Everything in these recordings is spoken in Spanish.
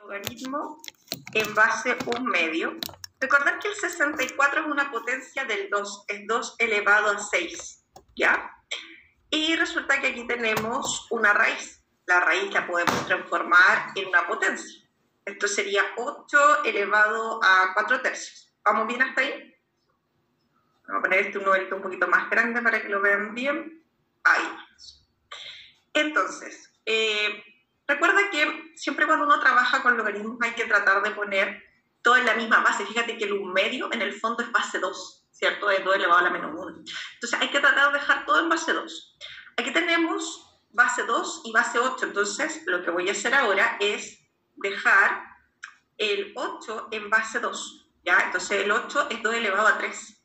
logaritmo en base 1/2. Recordad que el 64 es una potencia del 2, es 2 elevado a 6, ¿ya? Y resulta que aquí tenemos una raíz. La raíz la podemos transformar en una potencia. Esto sería 8 elevado a 4/3. ¿Vamos bien hasta ahí? Vamos a poner este un numerito un poquito más grande para que lo vean bien. Ahí. Entonces, recuerda que siempre cuando uno trabaja con logaritmos hay que tratar de poner todo en la misma base. Fíjate que el 1/2 en el fondo es base 2, ¿cierto? Es 2 elevado a la menos 1. Entonces hay que tratar de dejar todo en base 2. Aquí tenemos base 2 y base 8. Entonces lo que voy a hacer ahora es dejar el 8 en base 2, ¿ya? Entonces el 8 es 2 elevado a 3.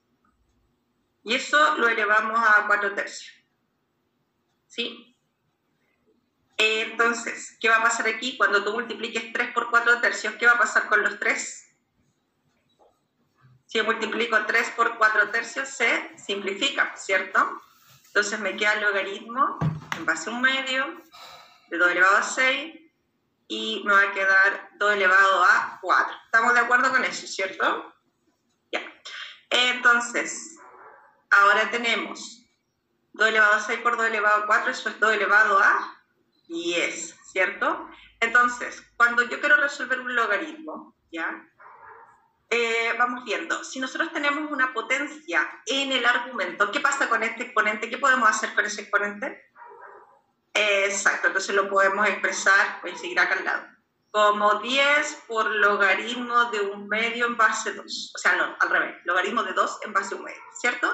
Y eso lo elevamos a 4/3. ¿Sí? Entonces, ¿qué va a pasar aquí? Cuando tú multipliques 3 por 4/3, ¿qué va a pasar con los 3? Si yo multiplico 3 por 4/3, se simplifica, ¿cierto? Entonces me queda el logaritmo en base 1/2 de 2 elevado a 6 y me va a quedar 2 elevado a 4. ¿Estamos de acuerdo con eso, cierto? Ya. Entonces, ahora tenemos 2 elevado a 6 por 2 elevado a 4, eso es 2 elevado a 10, ¿cierto? Entonces, cuando yo quiero resolver un logaritmo, ¿ya? Vamos viendo, si nosotros tenemos una potencia en el argumento, ¿qué pasa con este exponente? ¿Qué podemos hacer con ese exponente? Exacto, entonces lo podemos expresar, voy a seguir acá al lado, como 10 por logaritmo de 1/2 en base 2. O sea, no, al revés, logaritmo de 2 en base 1/2, ¿cierto?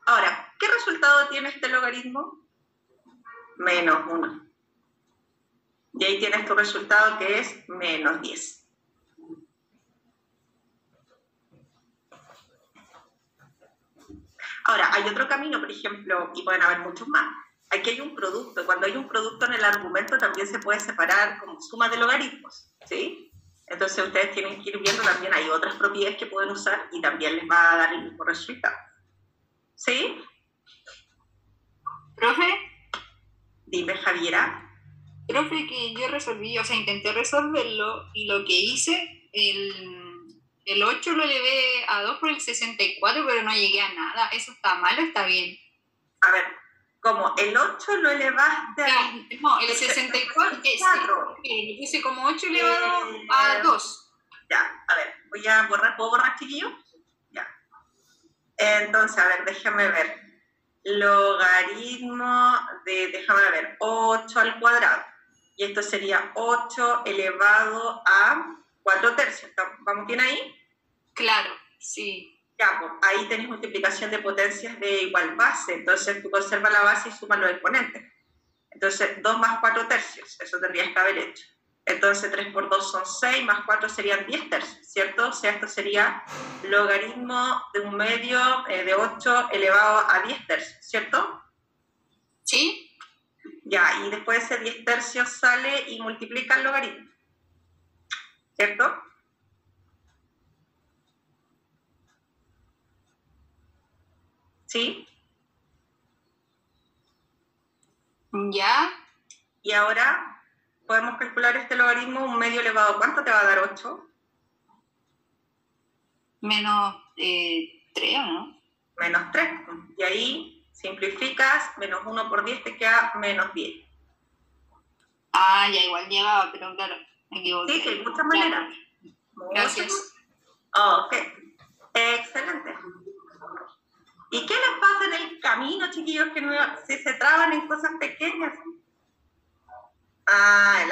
Ahora, ¿qué resultado tiene este logaritmo? Menos 1. Y ahí tienes tu resultado que es menos 10. Ahora, hay otro camino, por ejemplo, y pueden haber muchos más. Aquí hay un producto. Cuando hay un producto en el argumento también se puede separar como suma de logaritmos, ¿sí? Entonces ustedes tienen que ir viendo también, hay otras propiedades que pueden usar y también les va a dar el mismo resultado. ¿Sí? Profe. Dime, Javiera. Profe, que yo resolví, o sea, intenté resolverlo y lo que hice, el 8 lo elevé a 2 por el 64, pero no llegué a nada. ¿Eso está mal o está bien? A ver, como el 8 lo elevaste a... No, el 64 es... Lo puse como 8 elevado a 2. Ya, a ver, voy a borrar, ¿puedo borrar, chiquillo? Ya. Entonces, a ver, déjame ver. Logaritmo de, déjame ver, 8 al cuadrado. Y esto sería 8 elevado a 4/3. ¿Vamos bien ahí? Claro, sí. Ya, pues ahí tenés multiplicación de potencias de igual base. Entonces tú conservas la base y sumas los exponentes. Entonces 2 más 4/3, eso tendrías que haber hecho. Entonces 3 por 2 son 6, más 4 serían 10/3, ¿cierto? O sea, esto sería logaritmo de 1/2 de 8 elevado a 10/3, ¿cierto? Sí. Ya, y después ese 10/3 sale y multiplica el logaritmo, ¿cierto? ¿Sí? Ya. Y ahora podemos calcular este logaritmo, 1/2 elevado a ¿cuánto te va a dar 8? Menos 3, ¿no? Menos 3. Y ahí simplificas, menos 1 por 10 te queda menos 10. Ah, ya igual llegaba, pero claro, me equivoqué. Sí, hay muchas maneras. Gracias. Ok, excelente. ¿Y qué les pasa en el camino, chiquillos, que no, si se traban en cosas pequeñas? Ah,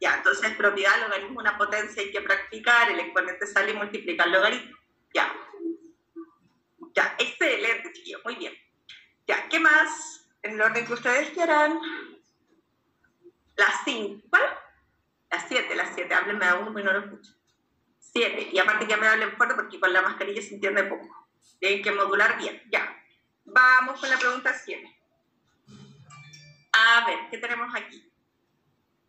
ya, entonces propiedad, logaritmo, una potencia hay que practicar, el exponente sale y multiplica el logaritmo. Ya. Ya, excelente, chiquillos, muy bien. Ya, ¿qué más? En el orden que ustedes quieran. Las 5, ¿cuál? Las 7, háblenme a uno y no lo escucho. 7, y aparte que me hablen fuerte porque con la mascarilla se entiende poco. Tienen que modular bien, ya. Vamos con la pregunta 7. A ver, ¿qué tenemos aquí?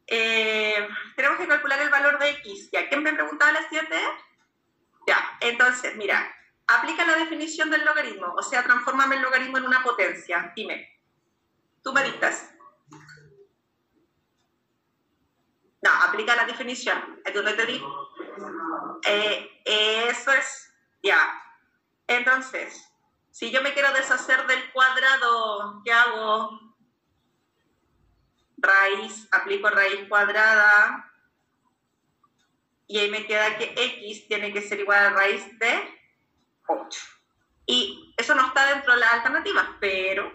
Tenemos que calcular el valor de X. ¿Ya? ¿Quién me preguntaba las 7? Ya, entonces, mira, aplica la definición del logaritmo, o sea, transfórmame el logaritmo en una potencia. Dime, tú me dictas. No, aplica la definición. ¿Es donde te digo? Eso es. Ya. Entonces, si yo me quiero deshacer del cuadrado, ¿qué hago? Raíz, aplico raíz cuadrada. Y ahí me queda que x tiene que ser igual a raíz de 8. Y eso no está dentro de las alternativas, pero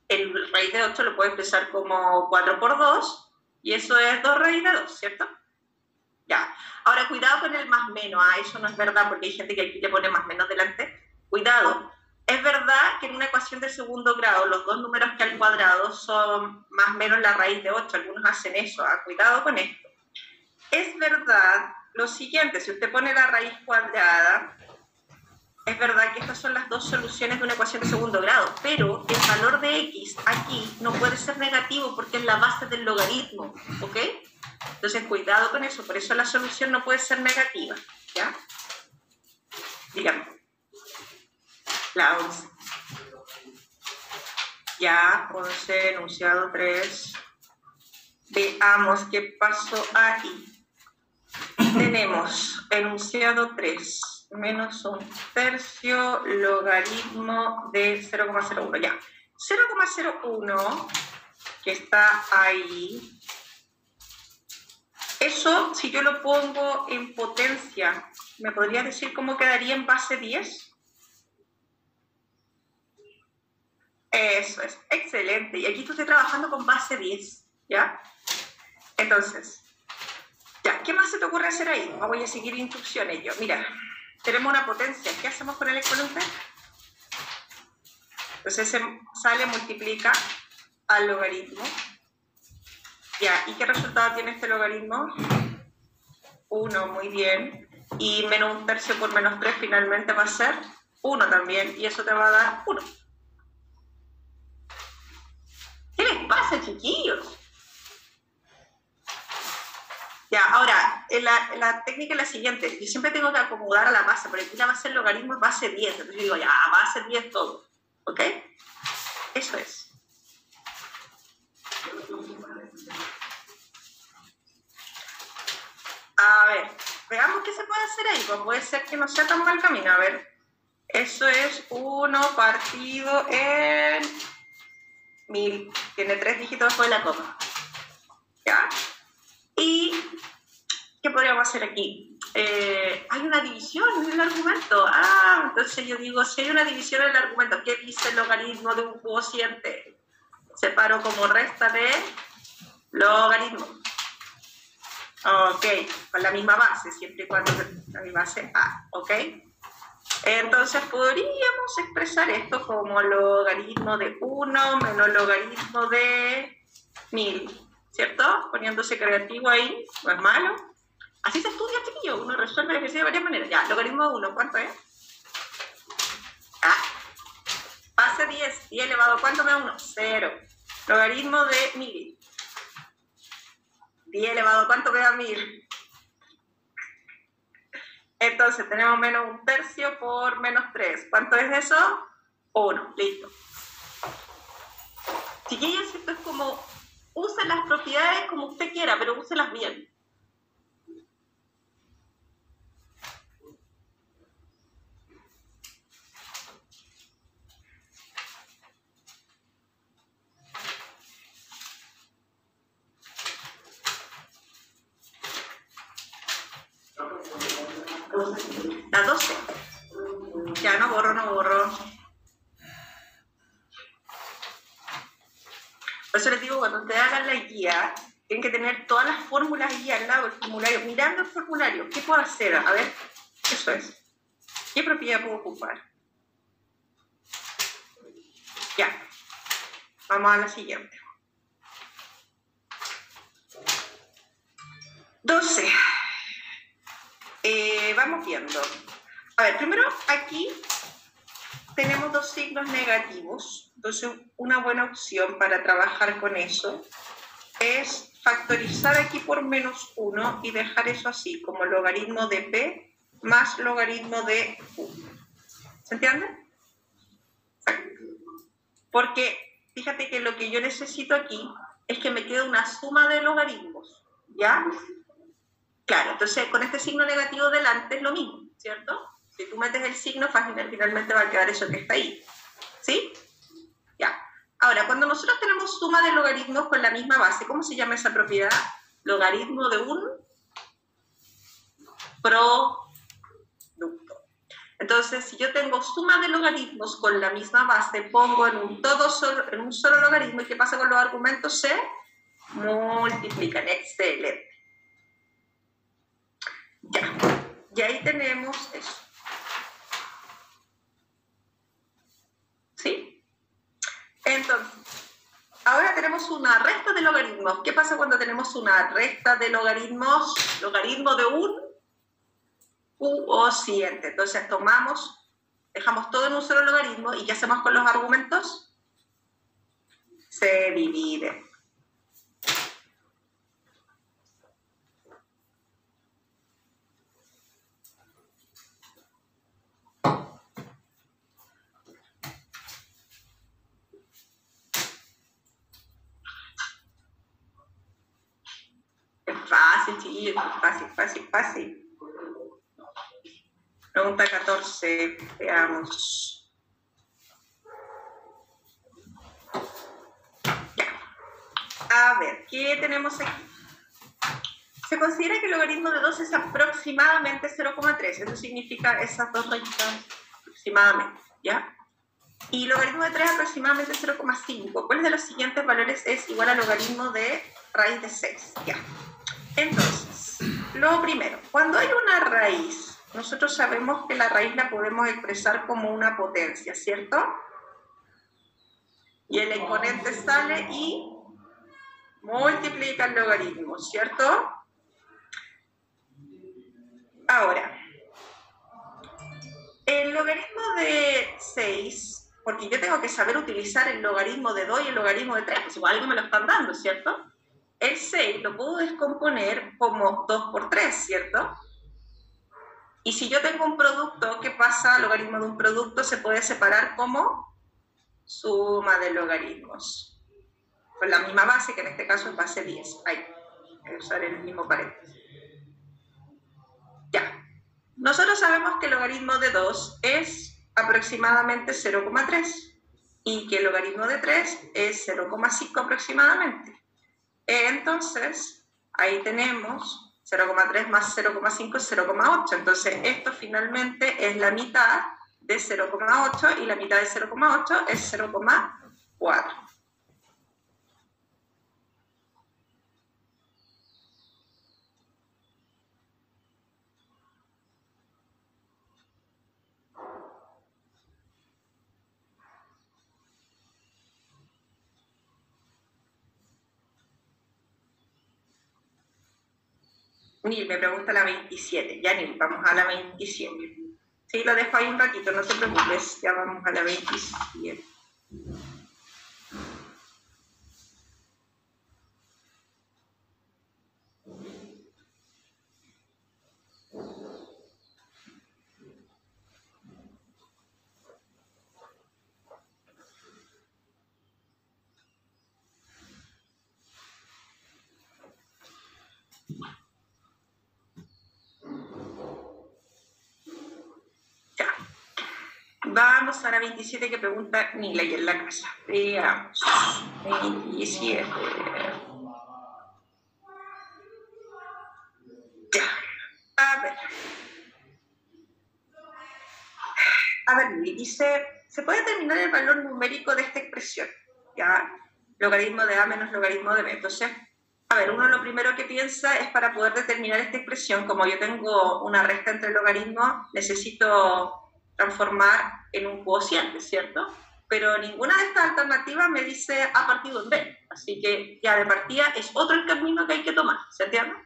el raíz de 8 lo puedo expresar como 4 por 2, y eso es 2 raíz de 2, ¿cierto? Ya. Ahora, cuidado con el más menos. Eso no es verdad, porque hay gente que aquí le pone más menos delante. Cuidado. Es verdad que en una ecuación de segundo grado los dos números que al cuadrado son más menos la raíz de 8. Algunos hacen eso. Cuidado con esto. Es verdad lo siguiente. Si usted pone la raíz cuadrada, es verdad que estas son las dos soluciones de una ecuación de segundo grado, pero el valor de x aquí no puede ser negativo porque es la base del logaritmo, ¿ok? Entonces, cuidado con eso. Por eso la solución no puede ser negativa, ¿ya? Dígame. La 11. Ya, 11, enunciado 3. Veamos qué pasó aquí. Tenemos enunciado 3 menos 1/3 logaritmo de 0,01. Ya, 0,01 que está ahí. Eso, si yo lo pongo en potencia, ¿me podrías decir cómo quedaría en base 10? Eso es, excelente. Y aquí tú estoy trabajando con base 10, ¿ya? Entonces, ya, ¿qué más se te ocurre hacer ahí? Voy a seguir instrucciones yo. Mira, tenemos una potencia. ¿Qué hacemos con el exponente? Entonces se sale, multiplica al logaritmo. Ya, ¿y qué resultado tiene este logaritmo? 1, muy bien. Y menos 1/3 por menos 3 finalmente va a ser 1 también. Y eso te va a dar 1. ¿Qué les pasa, chiquillos? Ya, ahora, la técnica es la siguiente. Yo siempre tengo que acomodar a la base, pero aquí la base del logaritmo es base 10. Entonces yo digo, ya, base 10 todo. ¿Ok? Eso es. A ver, veamos qué se puede hacer ahí. Pues puede ser que no sea tan mal camino. A ver, eso es 1 partido en 1000. Tiene 3 dígitos después de la coma. ¿Ya? ¿Y qué podríamos hacer aquí? Hay una división en el argumento. Entonces yo digo, si hay una división en el argumento, ¿qué dice el logaritmo de un cociente? Separo como resta de logaritmo. Ok, con la misma base, siempre y cuando la misma base A, ¿ok? Entonces podríamos expresar esto como logaritmo de 1 menos logaritmo de 1000, ¿cierto? Poniéndose creativo ahí, no es malo. Así se estudia, chiquillo, uno resuelve el ejercicio de varias maneras. Ya, logaritmo de 1, ¿cuánto es? Base 10, 10 elevado, ¿cuánto me da 1? 0. Logaritmo de 1000. 10 elevado, ¿cuánto me da 1000? Entonces tenemos menos 1/3 por menos 3. ¿Cuánto es eso? 1, listo. Chiquillos, esto es como, use las propiedades como usted quiera, pero úselas bien. La 12. Ya, no borro. Por eso les digo, cuando ustedes hagan la guía, tienen que tener todas las fórmulas ahí al lado del formulario, mirando el formulario. ¿Qué puedo hacer? A ver, eso es. ¿Qué propiedad puedo ocupar? Ya. Vamos a la siguiente. 12. Vamos viendo. A ver, primero aquí tenemos dos signos negativos. Entonces, una buena opción para trabajar con eso es factorizar aquí por menos 1 y dejar eso así, como logaritmo de P más logaritmo de Q. ¿Se entiende? Porque fíjate que lo que yo necesito aquí es que me quede una suma de logaritmos, ¿Ya? Claro, entonces con este signo negativo delante es lo mismo, ¿cierto? Si tú metes el signo, finalmente va a quedar eso que está ahí. ¿Sí? Ya. Ahora, cuando nosotros tenemos suma de logaritmos con la misma base, ¿cómo se llama esa propiedad? Logaritmo de un producto. Entonces, si yo tengo suma de logaritmos con la misma base, pongo en un solo logaritmo, ¿y qué pasa con los argumentos? Se multiplican. Excelente. Ya. Y ahí tenemos eso. ¿Sí? Entonces, ahora tenemos una resta de logaritmos. ¿Qué pasa cuando tenemos una resta de logaritmos? Logaritmo de un cociente. Entonces dejamos todo en un solo logaritmo, ¿y qué hacemos con los argumentos? Se divide. Es fácil, chiquillos, fácil. Pregunta 14, veamos. Ya. A ver, ¿qué tenemos aquí? Se considera que el logaritmo de 2 es aproximadamente 0,3. Eso significa esas dos rayitas aproximadamente, ¿ya? Y logaritmo de 3 aproximadamente 0,5. ¿Cuál de los siguientes valores es igual al logaritmo de raíz de 6? Ya. Entonces, lo primero, cuando hay una raíz, nosotros sabemos que la raíz la podemos expresar como una potencia, ¿cierto? Y el exponente sale y multiplica el logaritmo, ¿cierto? Ahora, el logaritmo de 6, porque yo tengo que saber utilizar el logaritmo de 2 y el logaritmo de 3, pues igual algo me lo están dando, ¿cierto? El 6 lo puedo descomponer como 2 por 3, ¿cierto? Y si yo tengo un producto, ¿qué pasa? El logaritmo de un producto se puede separar como suma de logaritmos. Con la misma base, que en este caso es base 10. Ahí, voy a usar el mismo paréntesis. Ya. Nosotros sabemos que el logaritmo de 2 es aproximadamente 0,3 y que el logaritmo de 3 es 0,5 aproximadamente. Entonces, ahí tenemos 0,3 más 0,5 es 0,8. Entonces, esto finalmente es la mitad de 0,8 y la mitad de 0,8 es 0,4. Nil me pregunta la 27. Ya, Nil, vamos a la 27. Sí, lo dejo ahí un ratito, no te preocupes. Ya vamos a la 27. Vamos a la 27 que pregunta Nila ahí en la casa. Veamos. 27. Ya. A ver, Nili, dice, ¿se puede determinar el valor numérico de esta expresión? Ya, logaritmo de A menos logaritmo de B. Entonces, a ver, uno lo primero que piensa es para poder determinar esta expresión, como yo tengo una resta entre logaritmos, necesito transformar en un cociente, ¿cierto? Pero ninguna de estas alternativas me dice A partido en B, así que ya de partida es otro el camino que hay que tomar, ¿se entiende?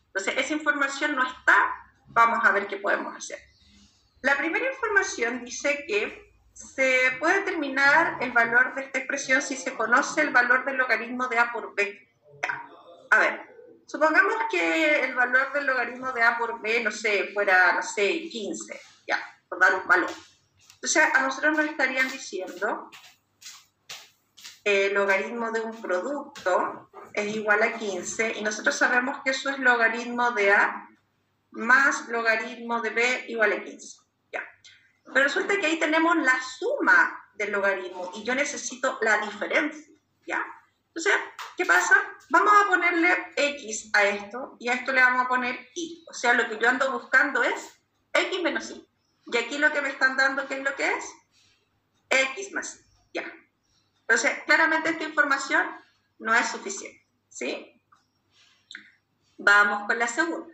Entonces, esa información no está, vamos a ver qué podemos hacer. La primera información dice que se puede determinar el valor de esta expresión si se conoce el valor del logaritmo de A por B. A ver, supongamos que el valor del logaritmo de A por B, no sé, fuera, no sé, 15, ya, por dar un valor. Entonces, a nosotros nos estarían diciendo logaritmo de un producto es igual a 15, y nosotros sabemos que eso es logaritmo de A más logaritmo de B igual a 15. Ya. Pero resulta que ahí tenemos la suma del logaritmo y yo necesito la diferencia. ¿Ya? Entonces, ¿qué pasa? Vamos a ponerle X a esto y a esto le vamos a poner Y. O sea, lo que yo ando buscando es X menos Y. Y aquí lo que me están dando, ¿qué es lo que es? X más Y. Ya. Entonces, claramente esta información no es suficiente. ¿Sí? Vamos con la segunda.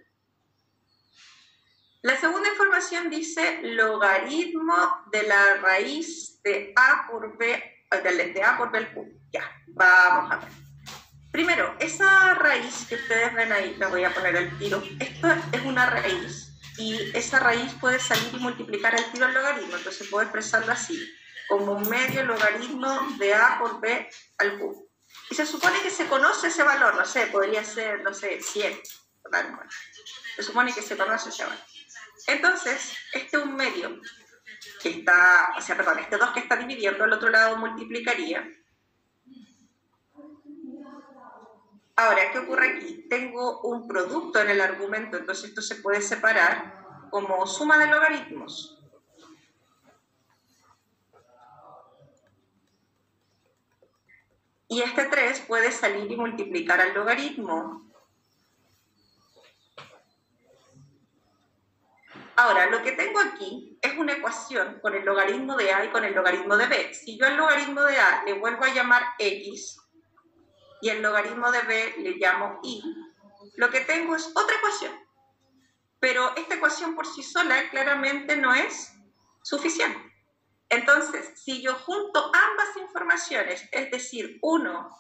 La segunda información dice logaritmo de la raíz de A por B, de A por B al cubo. Ya, vamos a ver. Primero, esa raíz que ustedes ven ahí, la voy a poner al tiro. Esto es una raíz y esa raíz puede salir y multiplicar al tiro el logaritmo. Entonces puedo expresarlo así, como un medio logaritmo de A por B al cubo. Y se supone que se conoce ese valor, no sé, podría ser, no sé, 100. Se supone que se conoce ese valor. Entonces, este un medio que está, o sea, perdón, este 2 que está dividiendo, al otro lado multiplicaría. Ahora, ¿qué ocurre aquí? Tengo un producto en el argumento, entonces esto se puede separar como suma de logaritmos. Y este 3 puede salir y multiplicar al logaritmo. Ahora, lo que tengo aquí es una ecuación con el logaritmo de A y con el logaritmo de B. Si yo al logaritmo de A le vuelvo a llamar X y el logaritmo de B le llamo Y, lo que tengo es otra ecuación. Pero esta ecuación por sí sola claramente no es suficiente. Entonces, si yo junto ambas informaciones, es decir, 1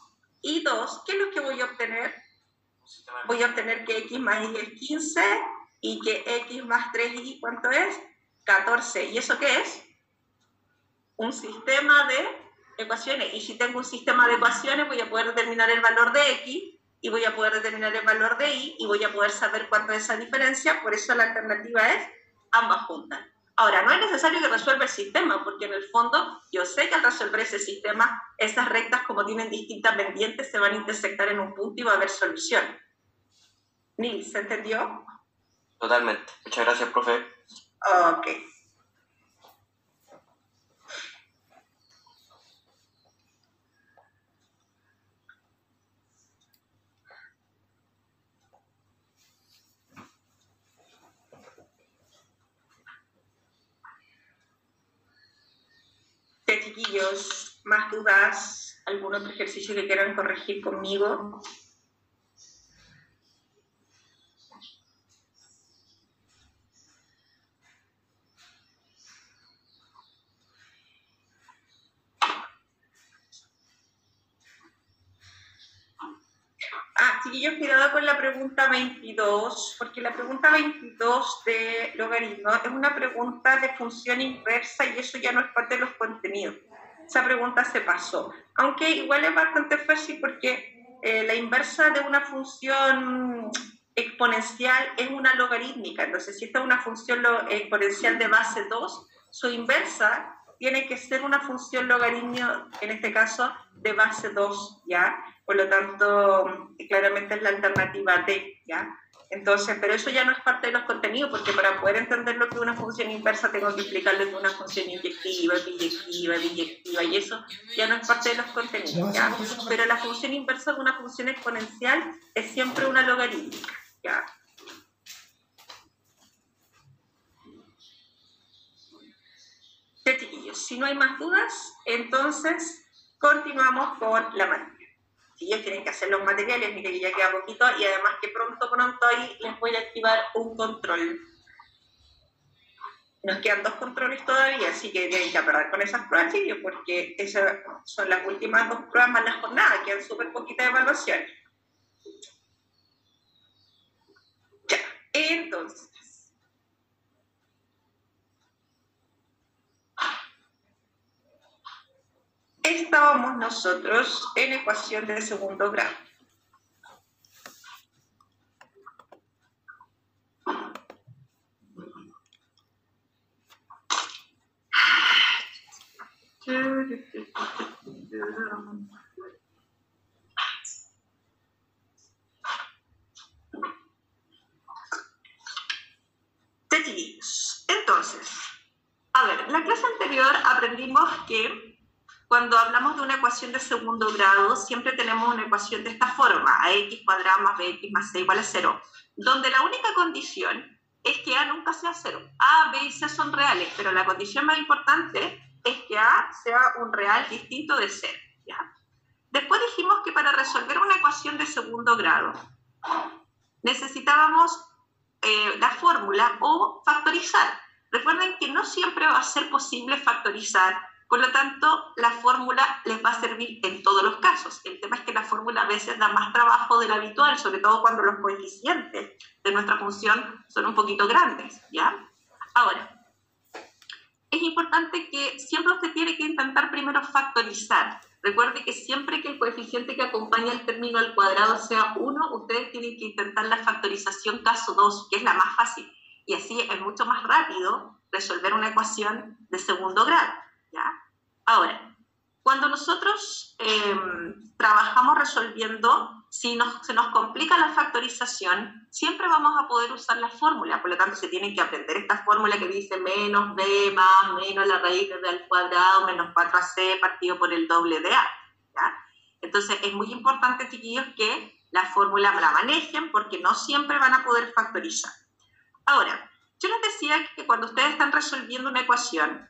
y 2, ¿qué es lo que voy a obtener? Voy a obtener que X más Y es 15 y que X más 3Y, ¿cuánto es? 14. ¿Y eso qué es? Un sistema de ecuaciones. Y si tengo un sistema de ecuaciones, voy a poder determinar el valor de X y voy a poder determinar el valor de Y y voy a poder saber cuánto es esa diferencia. Por eso la alternativa es ambas juntas. Ahora, no es necesario que resuelva el sistema, porque en el fondo yo sé que al resolver ese sistema, esas rectas, como tienen distintas pendientes, se van a intersectar en un punto y va a haber solución. Nils, ¿se entendió? Totalmente. Muchas gracias, profe. Ok. Chiquillos, ¿más dudas? ¿Algún otro ejercicio que quieran corregir conmigo? Chiquillos, cuidado con la pregunta 22, porque la pregunta 22 de logaritmo es una pregunta de función inversa y eso ya no es parte de los contenidos. Esa pregunta se pasó, aunque igual es bastante fácil porque la inversa de una función exponencial es una logarítmica. Entonces, si esta es una función exponencial de base 2, su inversa tiene que ser una función logaritmo, en este caso, de base 2, ¿ya? Por lo tanto, claramente es la alternativa D, ¿ya? Entonces, pero eso ya no es parte de los contenidos, porque para poder entender lo que es una función inversa tengo que explicarle que es una función inyectiva, biyectiva, y eso ya no es parte de los contenidos, ¿ya? Pero la función inversa de una función exponencial es siempre una logarítmica, ¿ya? Ya, chiquillos, si no hay más dudas, entonces continuamos con la materia. Si ellos tienen que hacer los materiales, mire que ya queda poquito, y además que pronto ahí les voy a activar un control. Nos quedan 2 controles todavía, así que tienen que apagar con esas pruebas, chiquillos, porque esas son las últimas 2 pruebas más la jornada, quedan súper poquitas evaluaciones. Ya, entonces. Estábamos nosotros en ecuación de segundo grado. Chiquillos. Entonces, a ver, en la clase anterior aprendimos que cuando hablamos de una ecuación de segundo grado, siempre tenemos una ecuación de esta forma, ax cuadrado más bx más c igual a 0, donde la única condición es que a nunca sea 0. A, b y c son reales, pero la condición más importante es que a sea un real distinto de 0, ¿ya? Después dijimos que para resolver una ecuación de segundo grado necesitábamos la fórmula o factorizar. Recuerden que no siempre va a ser posible factorizar, por lo tanto, la fórmula les va a servir en todos los casos. El tema es que la fórmula a veces da más trabajo del habitual, sobre todo cuando los coeficientes de nuestra función son un poquito grandes, ¿ya? Ahora, es importante que siempre usted tiene que intentar primero factorizar. Recuerde que siempre que el coeficiente que acompaña el término al cuadrado sea 1, ustedes tienen que intentar la factorización caso 2, que es la más fácil. Y así es mucho más rápido resolver una ecuación de segundo grado, ¿ya? Ahora, cuando nosotros trabajamos resolviendo, si se nos complica la factorización, siempre vamos a poder usar la fórmula. Por lo tanto, se tienen que aprender esta fórmula que dice menos b más menos la raíz de b al cuadrado menos 4ac partido por el doble de a, ¿ya? Entonces, es muy importante, chiquillos, que la fórmula la manejen porque no siempre van a poder factorizar. Ahora, yo les decía que cuando ustedes están resolviendo una ecuación,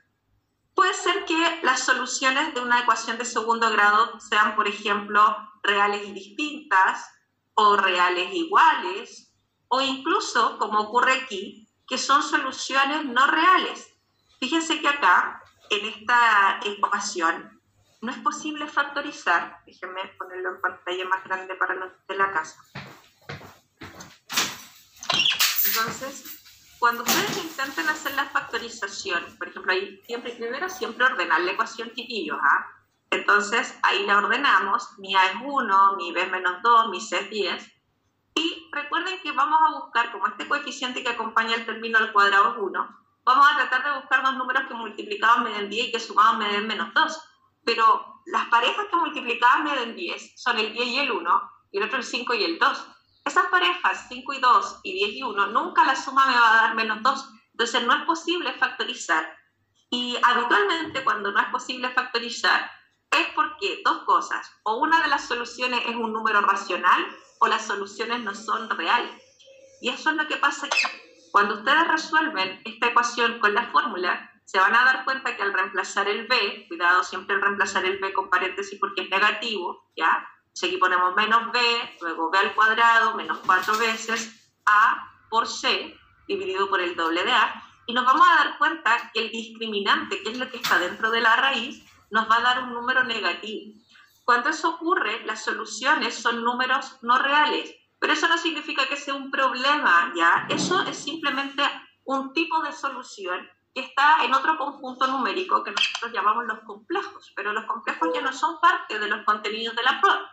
puede ser que las soluciones de una ecuación de segundo grado sean, por ejemplo, reales y distintas, o reales e iguales, o incluso, como ocurre aquí, que son soluciones no reales. Fíjense que acá, en esta ecuación, no es posible factorizar. Déjenme ponerlo en pantalla más grande para los de la casa. Entonces, cuando ustedes intenten hacer la factorización, por ejemplo, ahí primero siempre ordenar la ecuación, chiquillos, ¿ah? Entonces, ahí la ordenamos, mi a es 1, mi b es menos 2, mi c es 10, y recuerden que vamos a buscar, como este coeficiente que acompaña el término al cuadrado es 1, vamos a tratar de buscar dos números que multiplicados me den 10 y que sumados me den menos 2, pero las parejas que multiplicadas me den 10 son el 10 y el 1, y el otro el 5 y el 2. Esas parejas, 5 y 2 y 10 y 1, nunca la suma me va a dar menos 2. Entonces no es posible factorizar. Y habitualmente cuando no es posible factorizar es porque dos cosas. O una de las soluciones es un número racional o las soluciones no son reales. Y eso es lo que pasa aquí. Cuando ustedes resuelven esta ecuación con la fórmula, se van a dar cuenta que al reemplazar el b, cuidado siempre al reemplazar el b con paréntesis porque es negativo, ¿ya? Entonces aquí ponemos menos b, luego b al cuadrado, menos 4 veces a por c, dividido por el doble de a, y nos vamos a dar cuenta que el discriminante, que es lo que está dentro de la raíz, nos va a dar un número negativo. Cuando eso ocurre, las soluciones son números no reales, pero eso no significa que sea un problema, ¿ya? Eso es simplemente un tipo de solución que está en otro conjunto numérico que nosotros llamamos los complejos, pero los complejos ya no son parte de los contenidos de la prueba.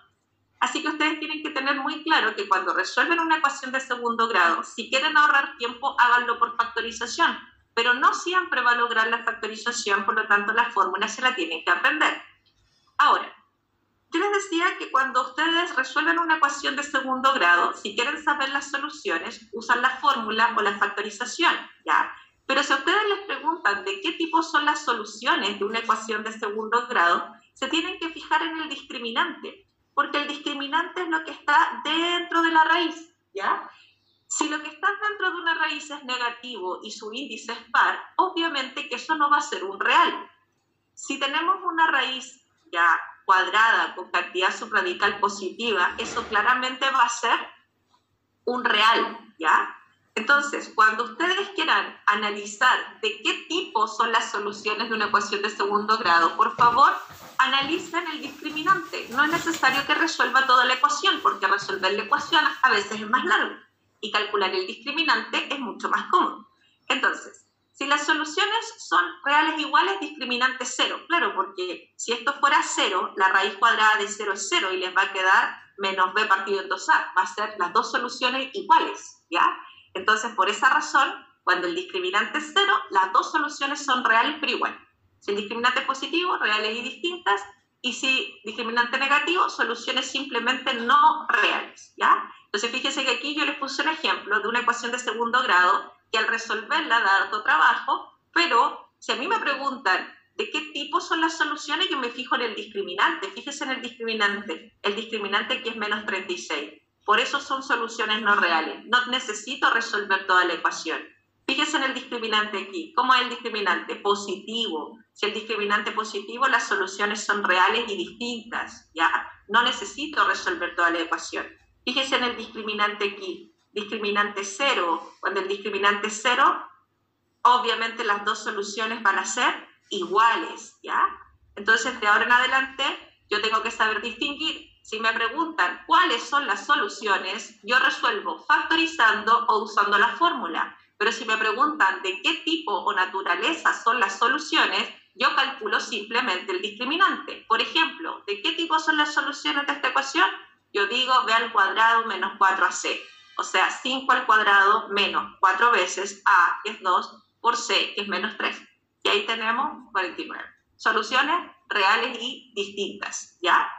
Así que ustedes tienen que tener muy claro que cuando resuelven una ecuación de segundo grado, si quieren ahorrar tiempo, háganlo por factorización, pero no siempre va a lograr la factorización, por lo tanto la fórmula se la tienen que aprender. Ahora, yo les decía que cuando ustedes resuelven una ecuación de segundo grado, si quieren saber las soluciones, usan la fórmula o la factorización, ¿ya? Pero si a ustedes les preguntan de qué tipo son las soluciones de una ecuación de segundo grado, se tienen que fijar en el discriminante, porque el discriminante es lo que está dentro de la raíz, ¿ya? Si lo que está dentro de una raíz es negativo y su índice es par, obviamente que eso no va a ser un real. Si tenemos una raíz ya cuadrada con cantidad subradical positiva, eso claramente va a ser un real, ¿ya? Entonces, cuando ustedes quieran analizar de qué tipo son las soluciones de una ecuación de segundo grado, por favor, analicen el discriminante. No es necesario que resuelva toda la ecuación, porque resolver la ecuación a veces es más largo y calcular el discriminante es mucho más cómodo. Entonces, si las soluciones son reales iguales, discriminante 0. Claro, porque si esto fuera 0, la raíz cuadrada de 0 es 0 y les va a quedar menos b partido en 2a. Va a ser las dos soluciones iguales, ¿ya? Entonces, por esa razón, cuando el discriminante es 0, las dos soluciones son reales pero iguales. Si el discriminante es positivo, reales y distintas, y si discriminante negativo, soluciones simplemente no reales, ¿ya? Entonces, fíjense que aquí yo les puse un ejemplo de una ecuación de segundo grado que al resolverla da harto trabajo, pero si a mí me preguntan de qué tipo son las soluciones, yo me fijo en el discriminante. Fíjense en el discriminante aquí es menos 36. Por eso son soluciones no reales. No necesito resolver toda la ecuación. Fíjense en el discriminante aquí. ¿Cómo es el discriminante? Positivo. Si el discriminante es positivo, las soluciones son reales y distintas, ¿ya? No necesito resolver toda la ecuación. Fíjense en el discriminante aquí. Discriminante 0. Cuando el discriminante es 0, obviamente las dos soluciones van a ser iguales, ¿ya? Entonces, de ahora en adelante, yo tengo que saber distinguir. Si me preguntan cuáles son las soluciones, yo resuelvo factorizando o usando la fórmula. Pero si me preguntan de qué tipo o naturaleza son las soluciones, yo calculo simplemente el discriminante. Por ejemplo, ¿de qué tipo son las soluciones de esta ecuación? Yo digo b al cuadrado menos 4ac. O sea, 5 al cuadrado menos 4 veces a, que es 2, por c, que es menos 3. Y ahí tenemos 49. Soluciones reales y distintas, ¿ya?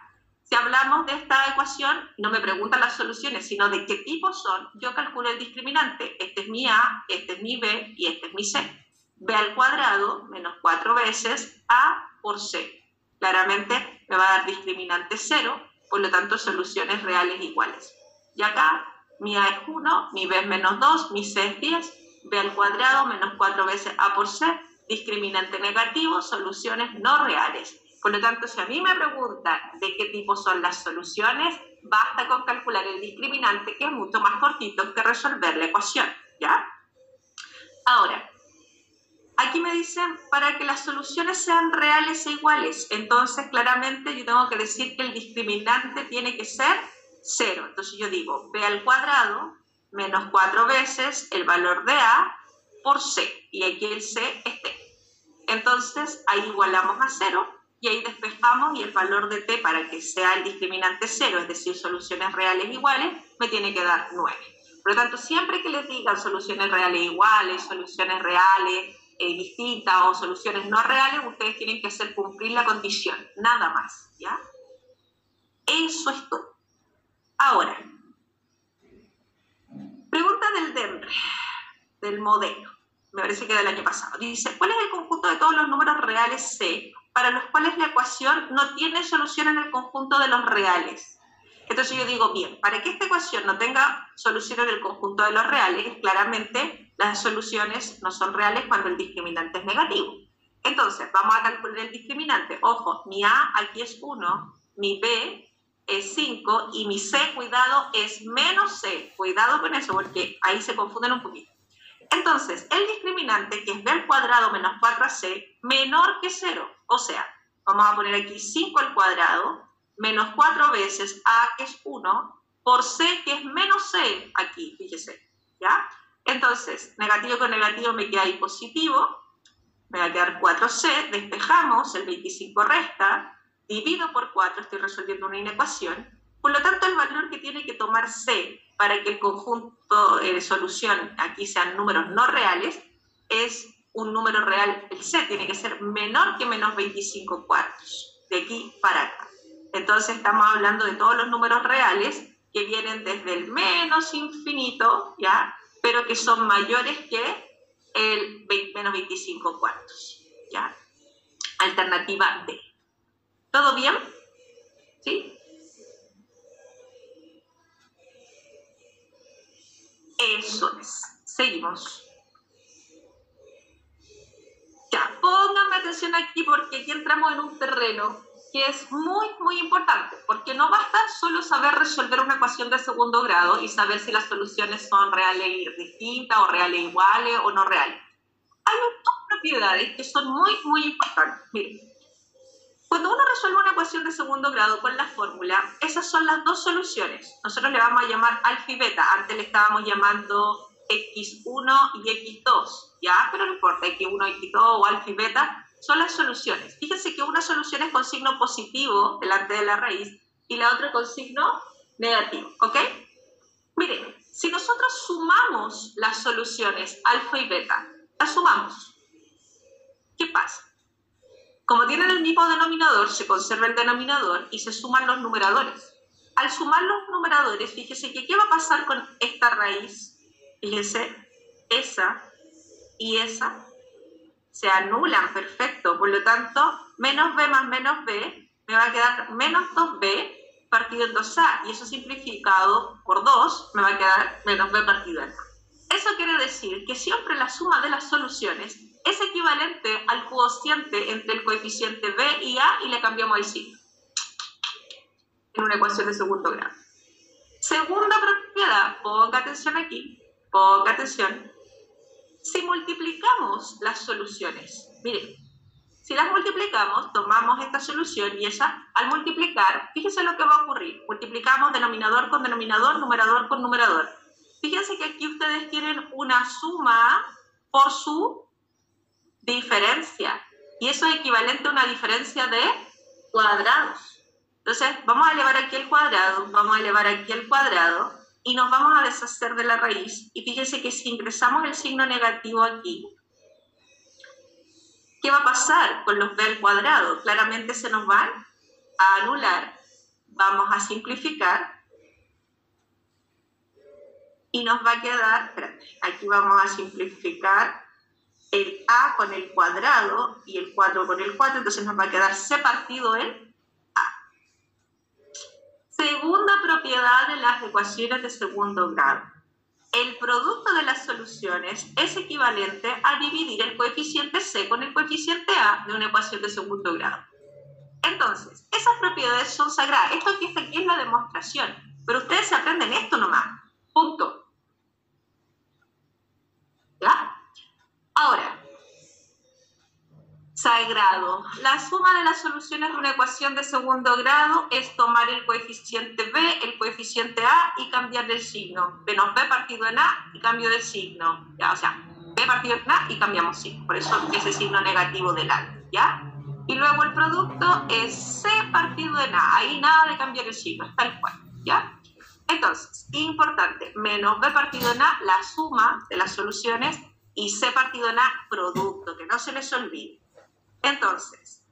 Si hablamos de esta ecuación, no me preguntan las soluciones, sino de qué tipo son, yo calculo el discriminante. Este es mi a, este es mi b y este es mi c. b al cuadrado menos 4 veces a por c. Claramente me va a dar discriminante 0, por lo tanto soluciones reales iguales. Y acá mi a es 1, mi b es menos 2, mi c es 10, b al cuadrado menos 4 veces a por c, discriminante negativo, soluciones no reales. Por lo tanto, si a mí me preguntan de qué tipo son las soluciones, basta con calcular el discriminante, que es mucho más cortito que resolver la ecuación, ¿ya? Ahora, aquí me dicen para que las soluciones sean reales e iguales. Entonces, claramente yo tengo que decir que el discriminante tiene que ser 0. Entonces yo digo b al cuadrado menos 4 veces el valor de a por c. Y aquí el c es t. Entonces, ahí igualamos a 0. Y ahí despejamos y el valor de t para que sea el discriminante 0, es decir, soluciones reales iguales, me tiene que dar 9. Por lo tanto, siempre que les digan soluciones reales iguales, soluciones reales distintas o soluciones no reales, ustedes tienen que hacer cumplir la condición, nada más, ¿ya? Eso es todo. Ahora, pregunta del DEMRE, del modelo, me parece que del año pasado. Dice, ¿cuál es el conjunto de todos los números reales C para los cuales la ecuación no tiene solución en el conjunto de los reales? Entonces yo digo, bien, para que esta ecuación no tenga solución en el conjunto de los reales, claramente las soluciones no son reales cuando el discriminante es negativo. Entonces, vamos a calcular el discriminante. Ojo, mi A aquí es 1, mi B es 5 y mi C, cuidado, es menos C. Cuidado con eso porque ahí se confunden un poquito. Entonces, el discriminante, que es b al cuadrado menos 4ac, menor que 0. O sea, vamos a poner aquí 5 al cuadrado menos 4 veces a, que es 1, por c, que es menos c, aquí, fíjese, ¿ya? Entonces, negativo con negativo me queda ahí positivo, me va a quedar 4c, despejamos, el 25 resta, divido por 4, estoy resolviendo una inecuación. Por lo tanto, el valor que tiene que tomar c para que el conjunto de solución aquí sean números no reales es un número real. El c tiene que ser menor que menos 25 cuartos, de aquí para acá. Entonces estamos hablando de todos los números reales que vienen desde el menos infinito, ¿ya? Pero que son mayores que el menos 25 cuartos, ¿ya? Alternativa D. ¿Todo bien? ¿Sí? Eso es. Seguimos. Ya, pónganme atención aquí porque aquí entramos en un terreno que es muy, muy importante, porque no basta solo saber resolver una ecuación de segundo grado y saber si las soluciones son reales y distintas, o reales iguales, o no reales. Hay dos propiedades que son muy, muy importantes. Miren, cuando uno resuelve una ecuación de segundo grado con la fórmula, esas son las dos soluciones. Nosotros le vamos a llamar alfa y beta. Antes le estábamos llamando x1 y x2, ¿ya? Pero no importa, x1, x2 o alfa y beta son las soluciones. Fíjense que una solución es con signo positivo delante de la raíz y la otra con signo negativo, ¿ok? Miren, si nosotros sumamos las soluciones alfa y beta, las sumamos, ¿qué pasa? Como tienen el mismo denominador, se conserva el denominador y se suman los numeradores. Al sumar los numeradores, fíjese que ¿qué va a pasar con esta raíz? Fíjese, esa y esa se anulan, perfecto. Por lo tanto, menos b más menos b me va a quedar menos 2b partido en 2a, y eso simplificado por 2 me va a quedar menos b partido en a. Eso quiere decir que siempre la suma de las soluciones es equivalente al cociente entre el coeficiente b y a, y le cambiamos el signo en una ecuación de segundo grado. Segunda propiedad, ponga atención aquí, ponga atención. Si multiplicamos las soluciones, miren, si las multiplicamos, tomamos esta solución y esa, al multiplicar, fíjense lo que va a ocurrir. Multiplicamos denominador con denominador, numerador con numerador. Fíjense que aquí ustedes tienen una suma por su diferencia. Y eso es equivalente a una diferencia de cuadrados. Entonces, vamos a elevar aquí el cuadrado, vamos a elevar aquí el cuadrado, y nos vamos a deshacer de la raíz. Y fíjense que si ingresamos el signo negativo aquí, ¿qué va a pasar con los b al cuadrado? Claramente se nos van a anular. Vamos a simplificar. Y nos va a quedar, espérate, aquí vamos a simplificar el a con el cuadrado y el 4 con el 4, entonces nos va a quedar c partido en a. Segunda propiedad de las ecuaciones de segundo grado. El producto de las soluciones es equivalente a dividir el coeficiente c con el coeficiente a de una ecuación de segundo grado. Entonces, esas propiedades son sagradas. Esto que está aquí es la demostración, pero ustedes se aprenden esto nomás. Punto. ¿Ya? Ahora, sagrado. La suma de las soluciones de una ecuación de segundo grado es tomar el coeficiente b, el coeficiente a y cambiar el signo. Menos b partido en a y cambio de signo. ¿Ya? O sea, b partido en a y cambiamos signo. Por eso ese signo negativo delante. ¿Ya? Y luego el producto es c partido en a. Ahí nada de cambiar el signo, es tal cual. ¿Ya? Entonces, importante, menos b partido en a, la suma de las soluciones, y c partido en a, producto, que no se les olvide. Entonces,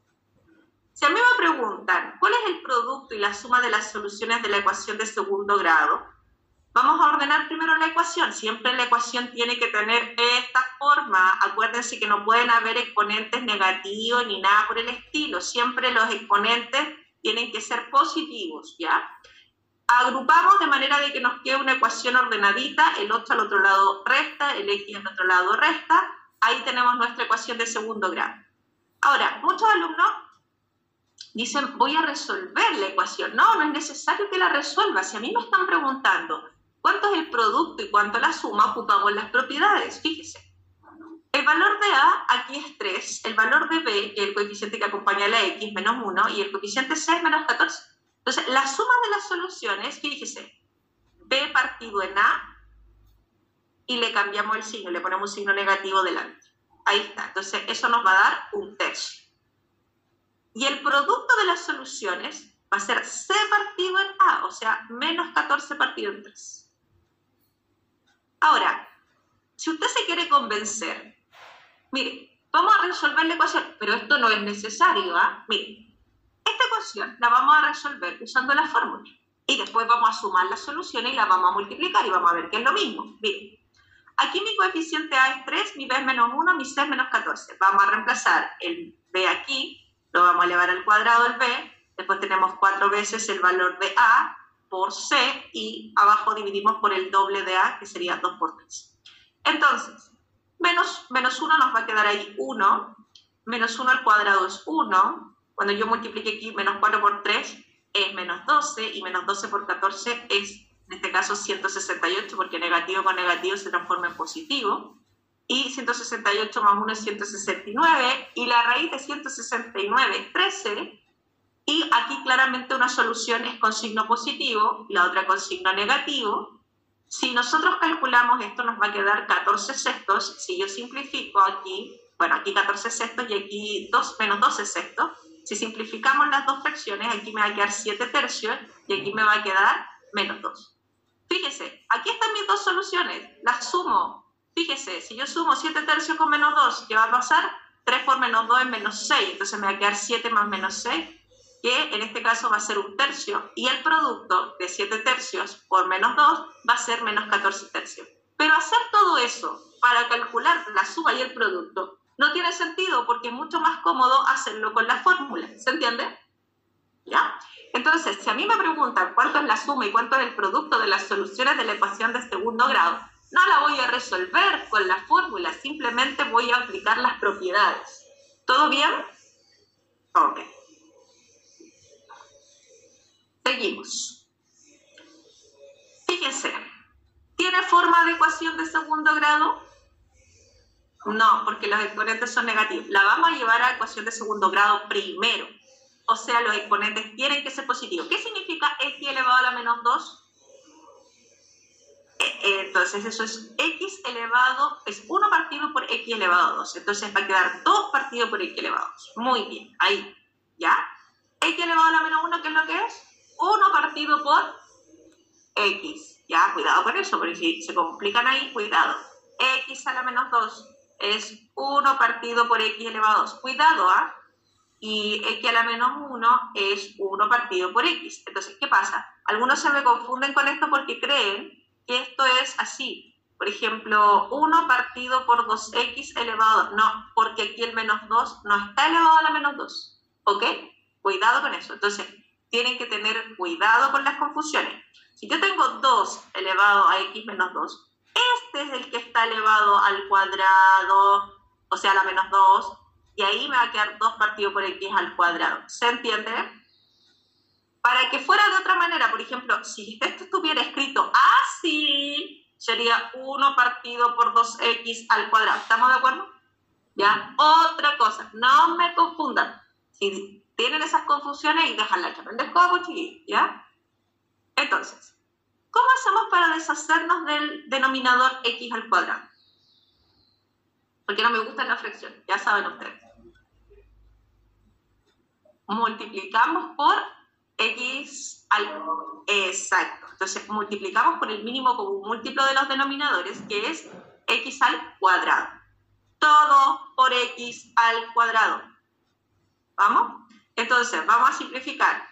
si a mí me preguntan cuál es el producto y la suma de las soluciones de la ecuación de segundo grado, vamos a ordenar primero la ecuación. Siempre la ecuación tiene que tener esta forma. Acuérdense que no pueden haber exponentes negativos ni nada por el estilo. Siempre los exponentes tienen que ser positivos, ¿ya? Agrupamos de manera de que nos quede una ecuación ordenadita, el 8 al otro lado resta, el x al otro lado resta. Ahí tenemos nuestra ecuación de segundo grado. Ahora, muchos alumnos dicen, voy a resolver la ecuación. No, no es necesario que la resuelva. Si a mí me están preguntando cuánto es el producto y cuánto la suma, ocupamos las propiedades. Fíjese. El valor de A aquí es 3, el valor de B, que es el coeficiente que acompaña a la X, menos 1, y el coeficiente C es menos 14. Entonces, la suma de las soluciones, fíjese, B partido en A, y le cambiamos el signo, le ponemos un signo negativo delante. Ahí está. Entonces, eso nos va a dar 1/3. Y el producto de las soluciones va a ser C partido en A, o sea, menos 14 partido en 3. Ahora, si usted se quiere convencer, mire, vamos a resolver la ecuación, pero esto no es necesario, ¿ah? Mire, esta ecuación la vamos a resolver usando la fórmula. Y después vamos a sumar las soluciones y las vamos a multiplicar y vamos a ver que es lo mismo. Mire, aquí mi coeficiente A es 3, mi B es menos 1, mi C es menos 14. Vamos a reemplazar el B aquí, lo vamos a elevar al cuadrado del B, después tenemos 4 veces el valor de A por C y abajo dividimos por el doble de A, que sería 2 por 3. Entonces, menos 1 nos va a quedar ahí 1, menos 1 al cuadrado es 1, cuando yo multiplique aquí menos 4 por 3 es menos 12 y menos 12 por 14 es, en este caso, 168 porque negativo con negativo se transforma en positivo y 168 más 1 es 169 y la raíz de 169 es 13 y aquí claramente una solución es con signo positivo y la otra con signo negativo. Si nosotros calculamos esto nos va a quedar 14 sextos, si yo simplifico aquí, bueno, aquí 14 sextos y aquí menos 12 sextos. Si simplificamos las dos fracciones, aquí me va a quedar 7 tercios y aquí me va a quedar menos 2. Fíjese, aquí están mis dos soluciones, las sumo. Fíjese, si yo sumo 7 tercios con menos 2, ¿qué va a pasar? 3 3 por menos 2 es menos 6, entonces me va a quedar 7 más menos 6, que en este caso va a ser 1/3, y el producto de 7/3 por menos 2 va a ser menos 14/3. Pero hacer todo eso para calcular la suma y el producto no tiene sentido, porque es mucho más cómodo hacerlo con la fórmula, ¿se entiende? ¿Ya? Entonces, si a mí me preguntan cuánto es la suma y cuánto es el producto de las soluciones de la ecuación de segundo grado, no la voy a resolver con la fórmula, simplemente voy a aplicar las propiedades. ¿Todo bien? Ok. Seguimos. Fíjense, ¿tiene forma de ecuación de segundo grado? No, porque los exponentes son negativos. La vamos a llevar a ecuación de segundo grado primero. O sea, los exponentes tienen que ser positivos. ¿Qué significa x elevado a la menos 2? Entonces, eso es x elevado, es 1 partido por x elevado a 2. Entonces, va a quedar 2 partido por x elevado a 2. Muy bien, ahí, ¿ya? X elevado a la menos 1, ¿qué es lo que es? 1 partido por x. Ya, cuidado con eso, porque si se complican ahí, cuidado. X a la menos 2 es 1 partido por x elevado a 2. Cuidado, ¿ah? Y x a la menos 1 es 1 partido por x. Entonces, ¿qué pasa? Algunos se me confunden con esto porque creen que esto es así. Por ejemplo, 1 partido por 2x elevado a 2. No, porque aquí el menos 2 no está elevado a la menos 2. ¿Ok? Cuidado con eso. Entonces, tienen que tener cuidado con las confusiones. Si yo tengo 2 elevado a x menos 2, este es el que está elevado al cuadrado, o sea, a la menos 2, y ahí me va a quedar 2 partido por x al cuadrado. ¿Se entiende? Para que fuera de otra manera, por ejemplo, si esto estuviera escrito así, sería 1 partido por 2x al cuadrado. ¿Estamos de acuerdo? ¿Ya? Otra cosa, no me confundan. Si tienen esas confusiones, y déjanla hecha pendejo, chiquillos, ¿ya? Entonces, ¿cómo hacemos para deshacernos del denominador x al cuadrado? Porque no me gusta la fracción, ya saben ustedes. Multiplicamos por x al... Exacto. Entonces, multiplicamos por el mínimo común múltiplo de los denominadores, que es x al cuadrado. Todo por x al cuadrado. ¿Vamos? Entonces, vamos a simplificar.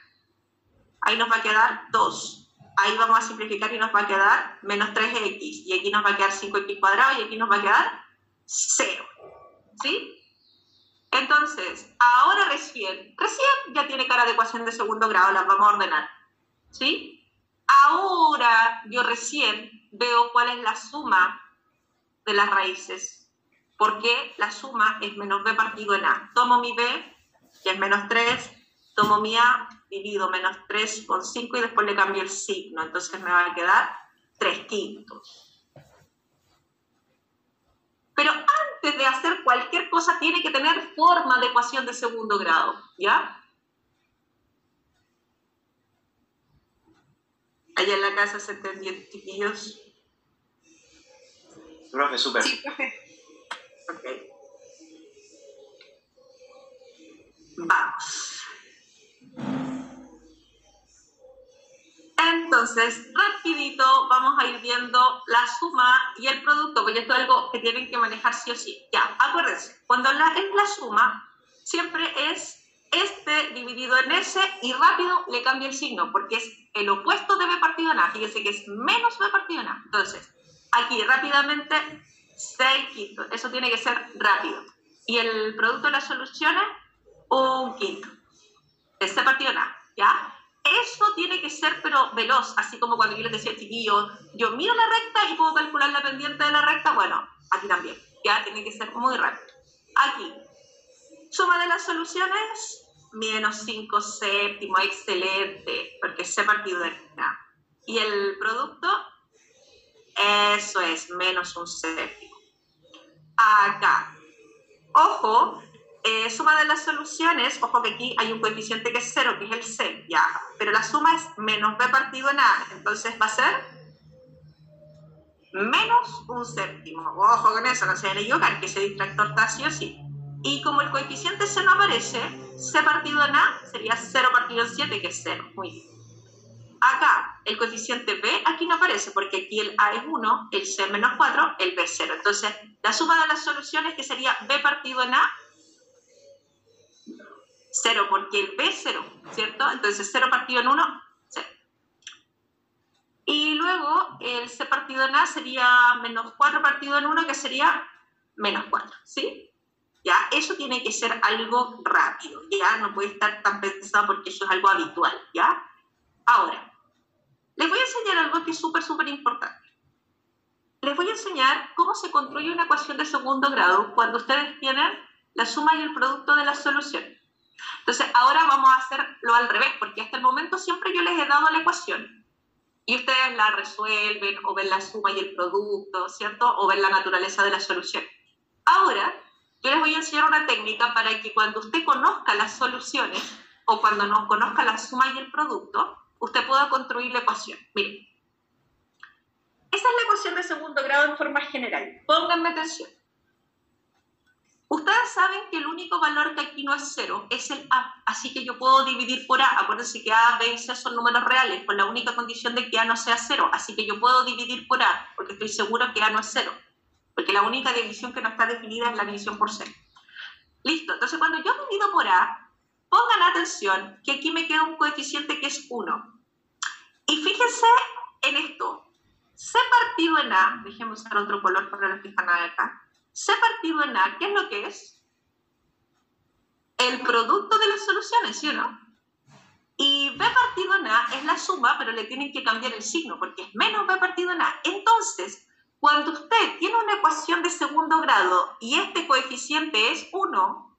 Ahí nos va a quedar 2. Ahí vamos a simplificar y nos va a quedar menos 3x. Y aquí nos va a quedar 5x cuadrado y aquí nos va a quedar 0. ¿Sí? Entonces, ahora recién ya tiene cara de ecuación de segundo grado, las vamos a ordenar. ¿Sí? Ahora yo recién veo cuál es la suma de las raíces. Porque la suma es menos b partido en a. Tomo mi b, que es menos 3, tomo mi a, divido menos 3 con 5 y después le cambio el signo. Entonces me va a quedar 3/5. Pero antes de hacer cualquier cosa tiene que tener forma de ecuación de segundo grado, ¿ya? Allá en la casa se entendieron, chiquillos. Profe, súper. Sí, profe. Ok. Vamos. Entonces, rapidito vamos a ir viendo la suma y el producto, porque esto es algo que tienen que manejar sí o sí. Ya, acuérdense, cuando es la suma, siempre es este dividido en ese y rápido le cambio el signo, porque es el opuesto de b partido en a. Fíjense que es menos b partido en a. Entonces, aquí rápidamente, 6/5. Eso tiene que ser rápido. Y el producto de las soluciones, 1/5. Es c partido en a, ¿ya? Eso tiene que ser, pero veloz, así como cuando yo les decía, chiquillos, yo miro la recta y puedo calcular la pendiente de la recta. Bueno, aquí también, ya tiene que ser muy rápido. Aquí, suma de las soluciones, menos 5/7, excelente, porque es c partido de a. Y el producto, eso es, menos 1/7. Acá, ojo, suma de las soluciones, ojo que aquí hay un coeficiente que es 0, que es el c, ya, pero la suma es menos b partido en a, entonces va a ser menos 1/7. Ojo con eso, no se van a equivocar, que ese distractor está sí o sí. Y como el coeficiente c no aparece, c partido en a sería 0 partido en 7, que es 0, muy bien. Acá, el coeficiente b aquí no aparece, porque aquí el a es 1, el c es menos 4, el b es 0. Entonces, la suma de las soluciones, que sería b partido en a, 0, porque el B es 0, ¿cierto? Entonces 0 partido en 1, 0. Y luego el C partido en A sería menos 4 partido en 1, que sería menos 4, ¿sí? Ya, eso tiene que ser algo rápido, ya no puede estar tan pensado porque eso es algo habitual, ¿ya? Ahora, les voy a enseñar algo que es súper importante. Les voy a enseñar cómo se construye una ecuación de segundo grado cuando ustedes tienen la suma y el producto de las soluciones. Entonces, ahora vamos a hacerlo al revés, porque hasta el momento siempre yo les he dado la ecuación y ustedes la resuelven o ven la suma y el producto, ¿cierto? O ven la naturaleza de la solución. Ahora, yo les voy a enseñar una técnica para que cuando usted conozca las soluciones o cuando no conozca la suma y el producto, usted pueda construir la ecuación. Miren, esa es la ecuación de segundo grado en forma general. Pónganme atención. Ustedes saben que el único valor que aquí no es 0 es el A, así que yo puedo dividir por A. Acuérdense que A, B y C son números reales, con la única condición de que A no sea 0, así que yo puedo dividir por A, porque estoy seguro que A no es 0, porque la única división que no está definida es la división por C. Listo, entonces cuando yo divido por A, pongan atención que aquí me queda un coeficiente que es 1. Y fíjense en esto, C partido en A, dejemos usar otro color para los que están acá, C partido en A, ¿qué es lo que es? El producto de las soluciones, ¿sí o no? Y B partido en A es la suma, pero le tienen que cambiar el signo, porque es menos B partido en A. Entonces, cuando usted tiene una ecuación de segundo grado y este coeficiente es 1,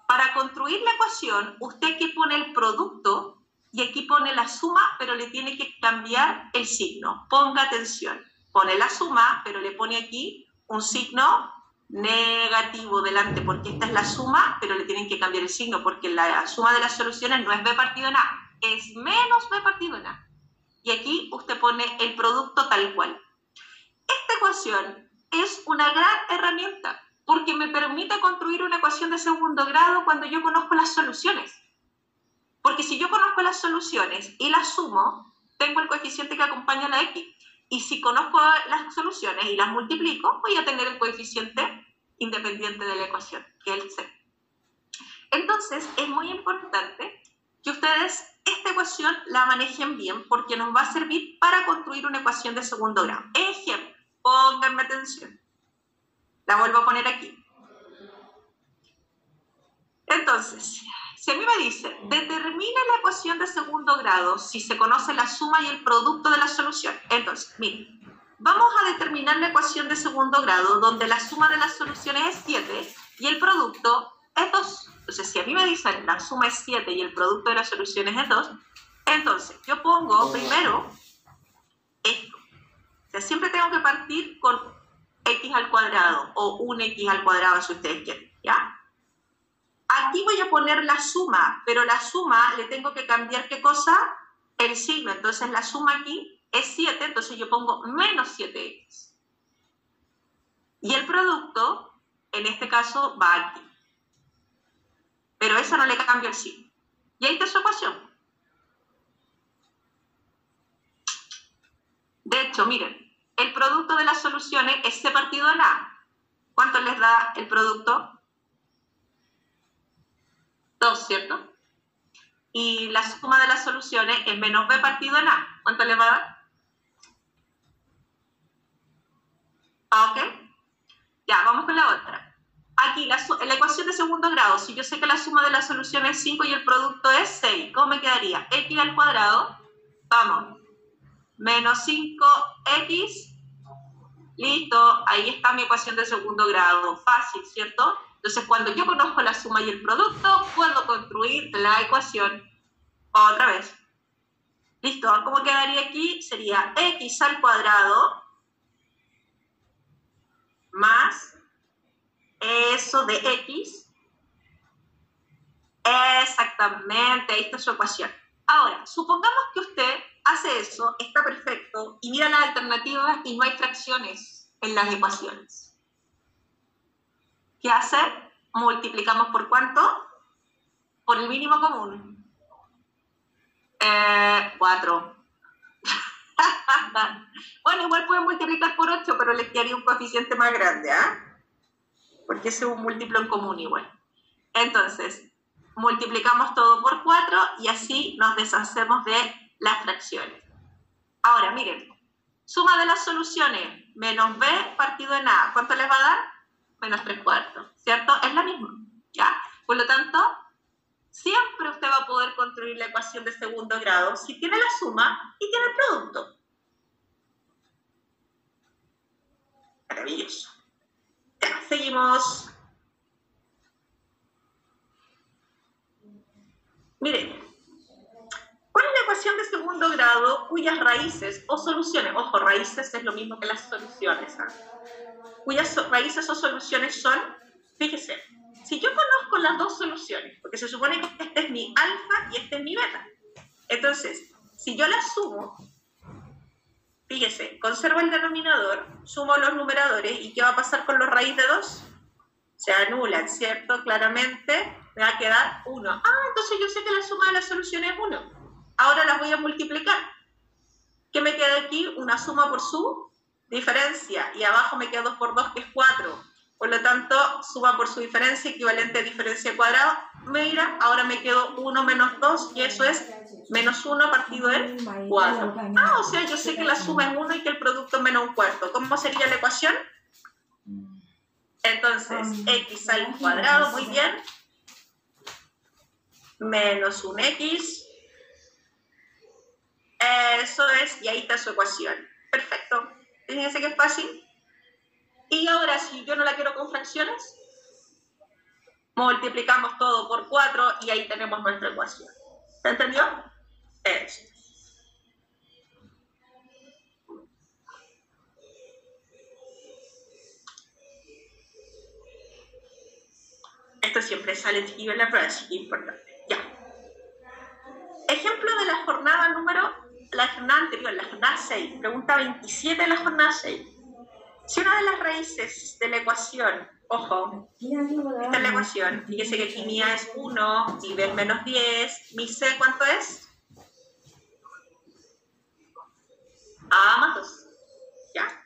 para construir la ecuación, usted aquí pone el producto y aquí pone la suma, pero le tiene que cambiar el signo. Ponga atención. Pone la suma, pero le pone aquí un signo negativo delante, porque esta es la suma, pero le tienen que cambiar el signo, porque la suma de las soluciones no es B partido en A, es menos B partido en A. Y aquí usted pone el producto tal cual. Esta ecuación es una gran herramienta porque me permite construir una ecuación de segundo grado cuando yo conozco las soluciones. Porque si yo conozco las soluciones y las sumo, tengo el coeficiente que acompaña a la X. Y si conozco las soluciones y las multiplico, voy a tener el coeficiente independiente de la ecuación, que es el C. Entonces, es muy importante que ustedes esta ecuación la manejen bien porque nos va a servir para construir una ecuación de segundo grado. Ejemplo, pónganme atención. La vuelvo a poner aquí. Entonces, si a mí me dice, determina la ecuación de segundo grado si se conoce la suma y el producto de la solución. Entonces, miren, vamos a determinar la ecuación de segundo grado donde la suma de las soluciones es 7 y el producto es 2. Entonces, si a mí me dicen la suma es 7 y el producto de las soluciones es 2, entonces yo pongo primero esto. O sea, siempre tengo que partir con x al cuadrado o un x al cuadrado si ustedes quieren, ¿ya? Aquí voy a poner la suma, pero la suma le tengo que cambiar, ¿qué cosa? El signo. Entonces la suma aquí es 7, entonces yo pongo menos 7x. Y el producto, en este caso, va aquí. Pero esa no le cambio el signo. Y ahí está su ecuación. De hecho, miren, el producto de las soluciones es C partido en A. ¿Cuánto les da el producto? 2, ¿cierto? Y la suma de las soluciones es menos B partido en A. ¿Cuánto le va a dar? ¿Ok? Ya, vamos con la otra. Aquí, la ecuación de segundo grado, si yo sé que la suma de las soluciones es 5 y el producto es 6, ¿cómo me quedaría? X al cuadrado, vamos, menos 5x, listo, ahí está mi ecuación de segundo grado, fácil, ¿cierto? Entonces, cuando yo conozco la suma y el producto, puedo construir la ecuación otra vez. Listo, ¿cómo quedaría aquí? Sería x al cuadrado más eso de x. Exactamente, ahí está su ecuación. Ahora, supongamos que usted hace eso, está perfecto, y mira las alternativas y no hay fracciones en las ecuaciones. ¿Qué hace? Multiplicamos por ¿cuánto? Por el mínimo común. 4. Bueno, igual pueden multiplicar por 8, pero les quedaría un coeficiente más grande, ¿ah? Porque ese es un múltiplo en común igual. Entonces, multiplicamos todo por 4 y así nos deshacemos de las fracciones. Ahora, miren, suma de las soluciones, menos b partido en a, ¿cuánto les va a dar? Menos 3/4, ¿cierto? Es la misma, ¿ya? Por lo tanto, siempre usted va a poder construir la ecuación de segundo grado si tiene la suma y tiene el producto. Maravilloso. Ya, seguimos. Miren, ¿cuál es la ecuación de segundo grado cuyas raíces o soluciones, ojo, raíces es lo mismo que las soluciones, cuyas raíces o soluciones son, fíjese, si yo conozco las dos soluciones, porque se supone que este es mi alfa y este es mi beta, entonces, si yo las sumo, fíjese, conservo el denominador, sumo los numeradores, ¿y qué va a pasar con los raíz de 2? Se anulan, ¿cierto? Claramente me va a quedar 1. Entonces yo sé que la suma de las soluciones es 1. Ahora las voy a multiplicar. ¿Qué me queda aquí? Una suma por su diferencia. Y abajo me queda 2 por 2, que es 4. Por lo tanto, suma por su diferencia, equivalente a diferencia cuadrada. Mira, ahora me quedo 1 menos 2, y eso es menos 1 partido en 4. O sea, yo sé que la suma es 1 y que el producto es menos 1/4. ¿Cómo sería la ecuación? Entonces, x al cuadrado, muy bien, menos un x, eso es, y ahí está su ecuación. Perfecto, fíjense que es fácil. Y ahora, si yo no la quiero con fracciones, multiplicamos todo por 4 y ahí tenemos nuestra ecuación. ¿Se entendió? Eso. Esto siempre sale chiquillo en la prueba, así que es importante. Ya. Ejemplo de la jornada anterior, la jornada 6, pregunta 27 de la jornada 6. Si una de las raíces de la ecuación, ojo, esta es la ecuación, fíjese que aquí mi A es 1, mi B es menos 10, mi C, ¿cuánto es? A más 2, ¿ya?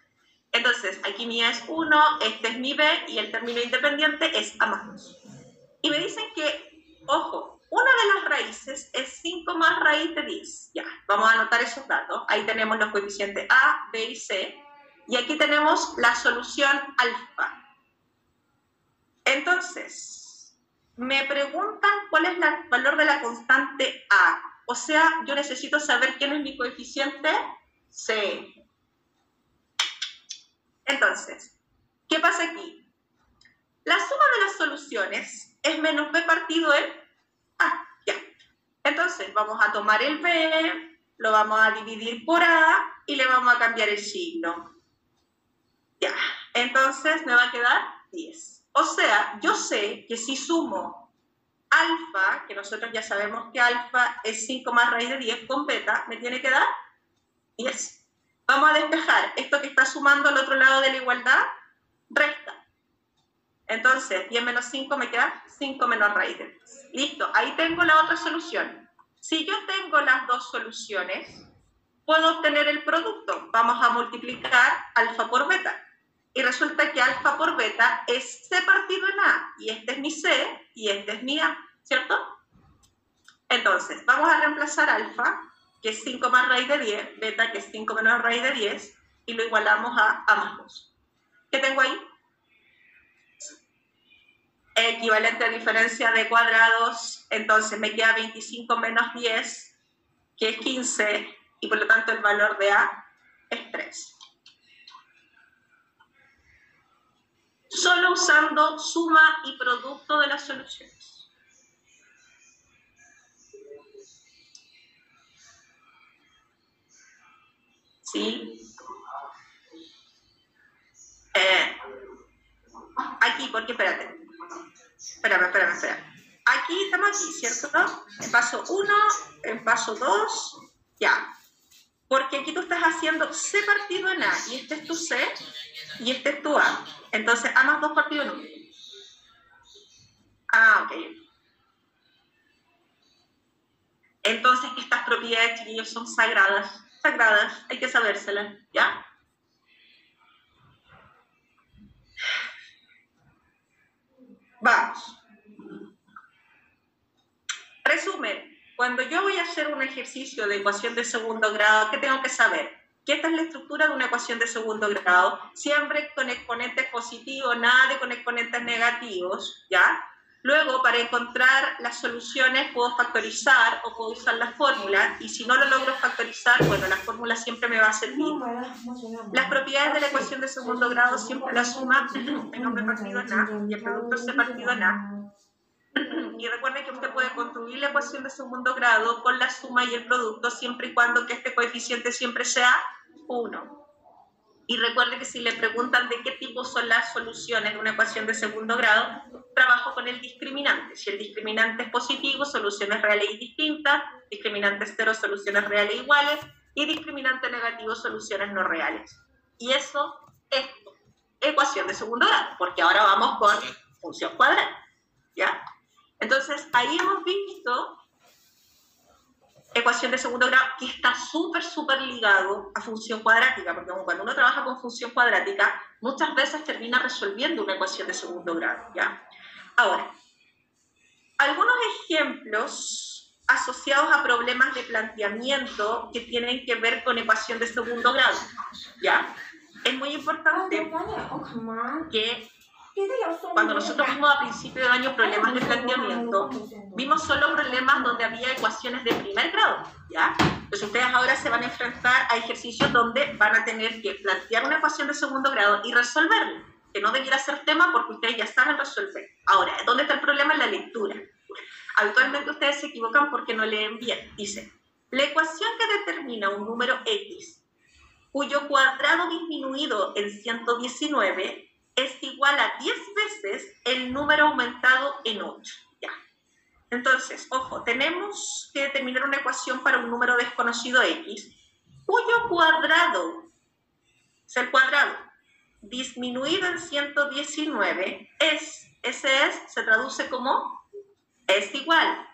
Entonces, aquí mi A es 1, este es mi B, y el término independiente es A más 2. Y me dicen que, ojo, una de las raíces es 5 más raíz de 10. Ya, vamos a anotar esos datos. Ahí tenemos los coeficientes A, B y C. Y aquí tenemos la solución alfa. Entonces, me preguntan cuál es el valor de la constante A. O sea, yo necesito saber quién es mi coeficiente C. Entonces, ¿qué pasa aquí? La suma de las soluciones es menos B partido en A. Ya. Entonces, vamos a tomar el B, lo vamos a dividir por A y le vamos a cambiar el signo. Ya. Entonces, me va a quedar 10. O sea, yo sé que si sumo alfa, que nosotros ya sabemos que alfa es 5 más raíz de 10 con beta, me tiene que dar 10. Vamos a despejar. Esto que está sumando al otro lado de la igualdad, resta. Entonces, 10 menos 5 me queda 5 menos raíz de 10. Listo, ahí tengo la otra solución. Si yo tengo las dos soluciones, puedo obtener el producto. Vamos a multiplicar alfa por beta. Y resulta que alfa por beta es C partido en A. Y este es mi C y este es mi A, ¿cierto? Entonces, vamos a reemplazar alfa, que es 5 más raíz de 10, beta, que es 5 menos raíz de 10, y lo igualamos a A más 2. ¿Qué tengo ahí? Equivalente a diferencia de cuadrados, entonces me queda 25 menos 10, que es 15, y por lo tanto el valor de A es 3. Solo usando suma y producto de las soluciones. ¿Sí? Aquí, porque espérate. Espera. Aquí estamos aquí, ¿cierto? En paso 1, en paso 2, ya. Porque aquí tú estás haciendo C partido en A, y este es tu C, y este es tu A. Entonces, A más 2 partido en 1. Ok. Entonces, estas propiedades, chiquillos, son sagradas, hay que sabérselas, ¿ya? Vamos. cuando yo voy a hacer un ejercicio de ecuación de segundo grado, ¿qué tengo que saber? Que esta es la estructura de una ecuación de segundo grado, siempre con exponentes positivos, nada de con exponentes negativos, ¿ya? Luego, para encontrar las soluciones, puedo factorizar o puedo usar la fórmula, y si no lo logro factorizar, bueno, la fórmula siempre me va a servir. Las propiedades de la ecuación de segundo grado siempre la suma el nombre partido en A y el producto C partido en A. Y recuerden que usted puede construir la ecuación de segundo grado con la suma y el producto siempre y cuando que este coeficiente siempre sea 1. Y recuerde que si le preguntan de qué tipo son las soluciones de una ecuación de segundo grado, trabajo con el discriminante. Si el discriminante es positivo, soluciones reales y distintas, discriminante cero, soluciones reales iguales, y discriminante negativo, soluciones no reales. Y eso es ecuación de segundo grado, porque ahora vamos con función cuadrada, ¿ya? Entonces, ahí hemos visto ecuación de segundo grado que está súper ligado a función cuadrática, porque cuando uno trabaja con función cuadrática, muchas veces termina resolviendo una ecuación de segundo grado, ¿ya? Ahora, algunos ejemplos asociados a problemas de planteamiento que tienen que ver con ecuación de segundo grado, ¿ya? Es muy importante que cuando nosotros vimos a principio de año problemas de planteamiento, vimos solo problemas donde había ecuaciones de primer grado, ¿ya? Entonces ustedes ahora se van a enfrentar a ejercicios donde van a tener que plantear una ecuación de segundo grado y resolverla, que no debiera ser tema porque ustedes ya saben resolver. Ahora, ¿dónde está el problema? En la lectura. Habitualmente ustedes se equivocan porque no leen bien. Dice, la ecuación que determina un número X, cuyo cuadrado disminuido en 119 es igual a 10 veces el número aumentado en 8. Ya. Entonces, ojo, tenemos que determinar una ecuación para un número desconocido X, cuyo cuadrado, o sea, el cuadrado disminuido en 119 se traduce como es igual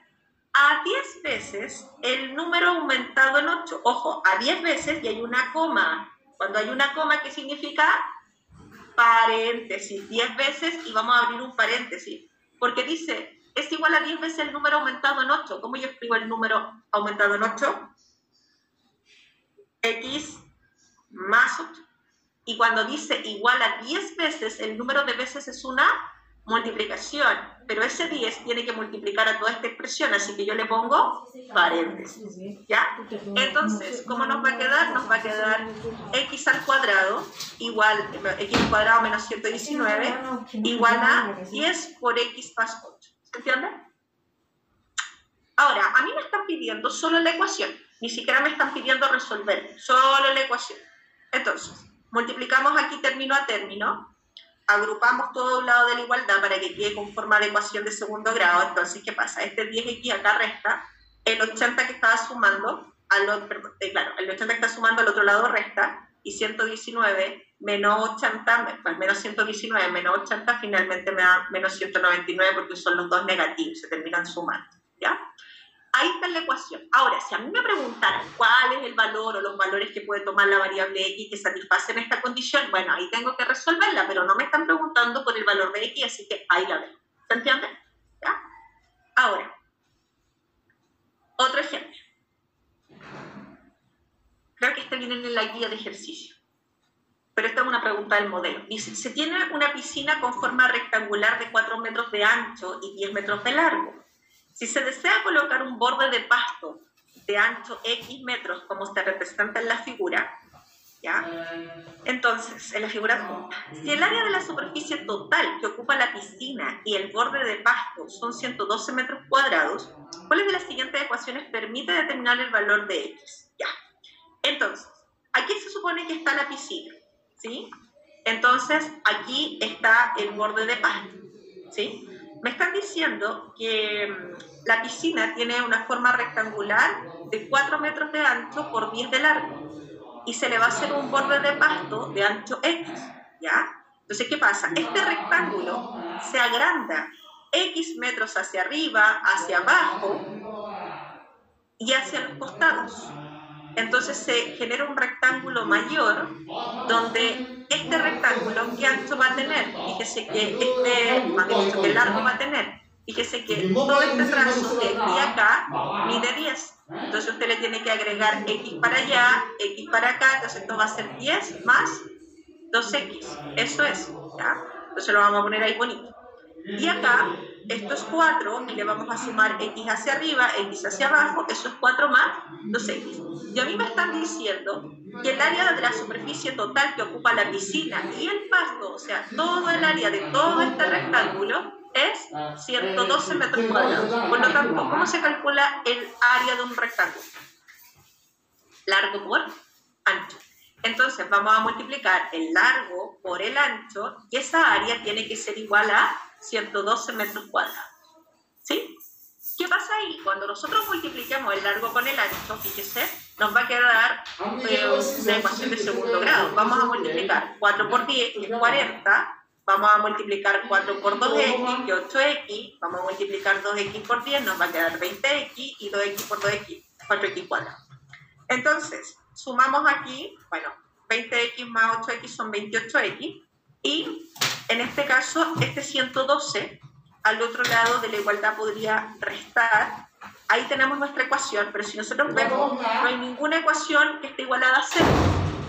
a 10 veces el número aumentado en 8. Ojo, a 10 veces y hay una coma. Cuando hay una coma, ¿qué significa? Paréntesis, 10 veces, y vamos a abrir un paréntesis, porque dice, es igual a 10 veces el número aumentado en 8. ¿Cómo yo escribo el número aumentado en 8? X más 8. Y cuando dice igual a 10 veces, el número de veces es una multiplicación, pero ese 10 tiene que multiplicar a toda esta expresión, así que yo le pongo paréntesis, ¿ya? Entonces, ¿cómo nos va a quedar? Nos va a quedar x al cuadrado igual, x al cuadrado menos 119, igual a 10 por x más 8. ¿Se entiende? Ahora, a mí me están pidiendo solo la ecuación, ni siquiera me están pidiendo resolver, solo la ecuación. Entonces, multiplicamos aquí término a término, agrupamos todo a un lado de la igualdad para que quede con forma de ecuación de segundo grado. Entonces, ¿qué pasa? Este 10x acá resta, el 80 que estaba sumando, el 80 que está sumando al otro lado resta, y 119 menos 80, pues menos 119 menos 80 finalmente me da menos 199 porque son los dos negativos, se terminan sumando, ¿ya? Ahí está la ecuación. Ahora, si a mí me preguntaran cuál es el valor o los valores que puede tomar la variable x que satisfacen esta condición, bueno, ahí tengo que resolverla, pero no me están preguntando por el valor de x, así que ahí la veo. ¿Se entiende? ¿Ya? Ahora, otro ejemplo. Creo que este viene en la guía de ejercicio, pero esta es una pregunta del modelo. Dice, se tiene una piscina con forma rectangular de 4 metros de ancho y 10 metros de largo. Si se desea colocar un borde de pasto de ancho X metros, como se representa en la figura, ¿ya? Entonces, en la figura adjunta, si el área de la superficie total que ocupa la piscina y el borde de pasto son 112 metros cuadrados, ¿cuáles de las siguientes ecuaciones permite determinar el valor de X? Ya. Entonces, aquí se supone que está la piscina, ¿sí? Entonces, aquí está el borde de pasto, ¿sí? Me están diciendo que la piscina tiene una forma rectangular de 4 metros de ancho por 10 de largo y se le va a hacer un borde de pasto de ancho X, ¿ya? Entonces, ¿qué pasa? Este rectángulo se agranda X metros hacia arriba, hacia abajo y hacia los costados. Entonces se genera un rectángulo mayor donde este rectángulo, ¿qué ancho va a tener? Fíjese que ¿qué largo va a tener? Fíjese que todo este trazo de aquí a acá mide 10. Entonces usted le tiene que agregar x para allá, x para acá, entonces esto va a ser 10 más 2x. Eso es, ¿ya? Entonces lo vamos a poner ahí bonito. Y acá, esto es 4, y le vamos a sumar x hacia arriba, x hacia abajo, eso es 4 más 2x. Y a mí me están diciendo que el área de la superficie total que ocupa la piscina y el pasto, o sea, todo el área de todo este rectángulo, es 112 metros cuadrados. Por lo tanto, ¿cómo se calcula el área de un rectángulo? Largo por ancho. Entonces, vamos a multiplicar el largo por el ancho, y esa área tiene que ser igual a 112 metros cuadrados. ¿Sí? ¿Qué pasa ahí? Cuando nosotros multipliquemos el largo con el ancho, fíjese, nos va a quedar una ecuación de segundo grado. Vamos a multiplicar 4 por 10, que es 40. Vamos a multiplicar 4 por 2x, que es 8x. Vamos a multiplicar 2x por 10, nos va a quedar 20x, y 2x por 2x, 4x cuadrado. Entonces, sumamos aquí, bueno, 20x más 8x son 28x, y en este caso, este 112 al otro lado de la igualdad podría restar. Ahí tenemos nuestra ecuación, pero si nosotros vemos, no hay ninguna ecuación que esté igualada a 0.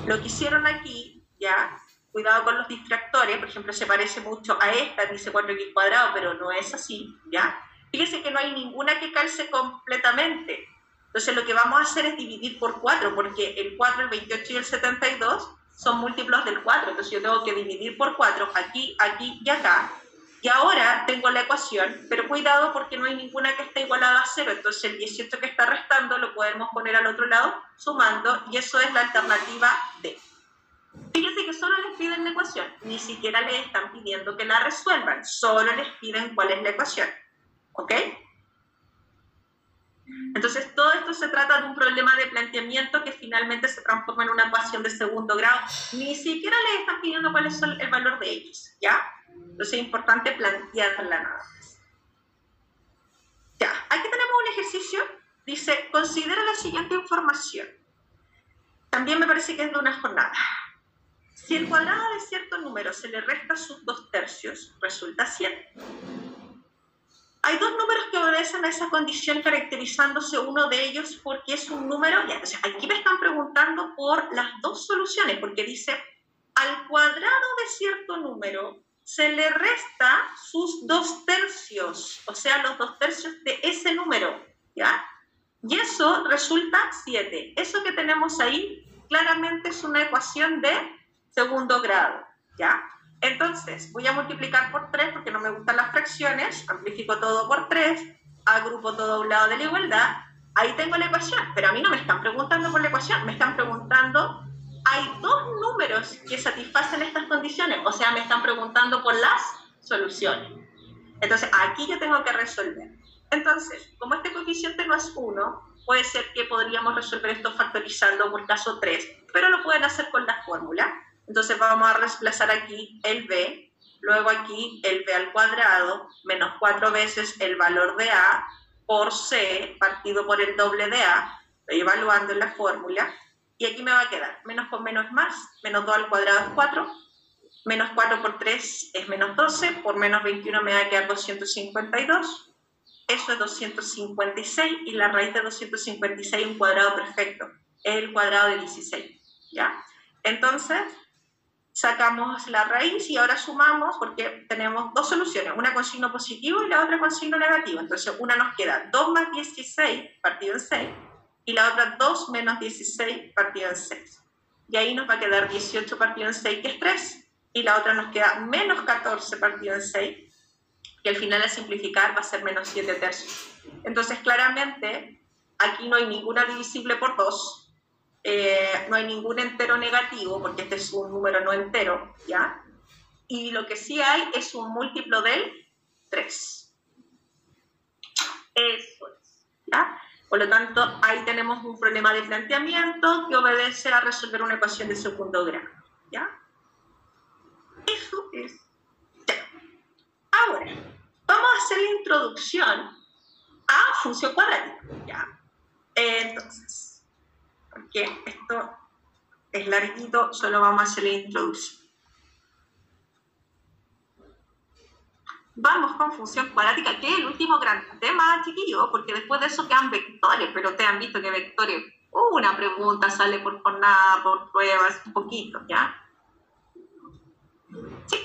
Lo que hicieron aquí, ya, cuidado con los distractores, por ejemplo, se parece mucho a esta, dice 4x cuadrado, pero no es así, ¿ya? Fíjense que no hay ninguna que calce completamente. Entonces lo que vamos a hacer es dividir por 4, porque el 4, el 28 y el 72 son múltiplos del 4. Entonces yo tengo que dividir por 4 aquí, aquí y acá. Y ahora tengo la ecuación, pero cuidado porque no hay ninguna que esté igualada a 0. Entonces el 18 que está restando lo podemos poner al otro lado sumando, y eso es la alternativa D. Fíjense que solo les piden la ecuación, ni siquiera les están pidiendo que la resuelvan, solo les piden cuál es la ecuación. ¿Ok? Entonces, todo esto se trata de un problema de planteamiento que finalmente se transforma en una ecuación de segundo grado. Ni siquiera les están pidiendo cuál es el valor de x, ¿ya? Entonces, es importante plantearla nada más. Ya, aquí tenemos un ejercicio. Dice, considera la siguiente información. También me parece que es de una jornada. Si el cuadrado de cierto número se le resta sus 2/3, resulta 7. Hay dos números que obedecen a esa condición, caracterizándose uno de ellos porque es un número. Ya, entonces aquí me están preguntando por las dos soluciones, porque dice, al cuadrado de cierto número se le resta sus 2/3, o sea, los 2/3 de ese número, ¿ya? Y eso resulta 7. Eso que tenemos ahí claramente es una ecuación de segundo grado, ¿ya? Entonces, voy a multiplicar por 3 porque no me gustan las fracciones, amplifico todo por 3, agrupo todo a un lado de la igualdad, ahí tengo la ecuación, pero a mí no me están preguntando por la ecuación, me están preguntando, hay dos números que satisfacen estas condiciones, o sea, me están preguntando por las soluciones. Entonces, aquí yo tengo que resolver. Entonces, como este coeficiente no es 1, puede ser que podríamos resolver esto factorizando por caso 3, pero lo pueden hacer con la fórmula. Entonces vamos a reemplazar aquí el b, luego aquí el b al cuadrado, menos 4 veces el valor de a por c, partido por el doble de a, estoy evaluando en la fórmula, y aquí me va a quedar menos con menos más, menos 2 al cuadrado es 4, menos 4 por 3 es menos 12, por menos 21 me va a quedar 252, eso es 256, y la raíz de 256 es un cuadrado perfecto, es el cuadrado de 16, ¿ya? Entonces, sacamos la raíz y ahora sumamos porque tenemos dos soluciones, una con signo positivo y la otra con signo negativo. Entonces una nos queda 2 más 16 partido en 6 y la otra 2 menos 16 partido en 6. Y ahí nos va a quedar 18 partido en 6, que es 3. Y la otra nos queda menos 14 partido en 6, que al final al simplificar va a ser menos 7/3. Entonces claramente aquí no hay ninguna divisible por 2. No hay ningún entero negativo, porque este es un número no entero, ¿ya? Y lo que sí hay es un múltiplo del 3. Eso es, ¿ya? Por lo tanto, ahí tenemos un problema de planteamiento que obedece a resolver una ecuación de segundo grado, ¿ya? Eso es. Ya. Ahora, vamos a hacer la introducción a función cuadrática, ¿ya? Entonces, porque esto es larguito, solo vamos a hacer la introducción. vamos con función cuadrática, que es el último gran tema, chiquillos, porque después de eso quedan vectores, pero ustedes han visto que vectores, una pregunta sale por jornada, por pruebas, un poquito, ¿ya? Sí.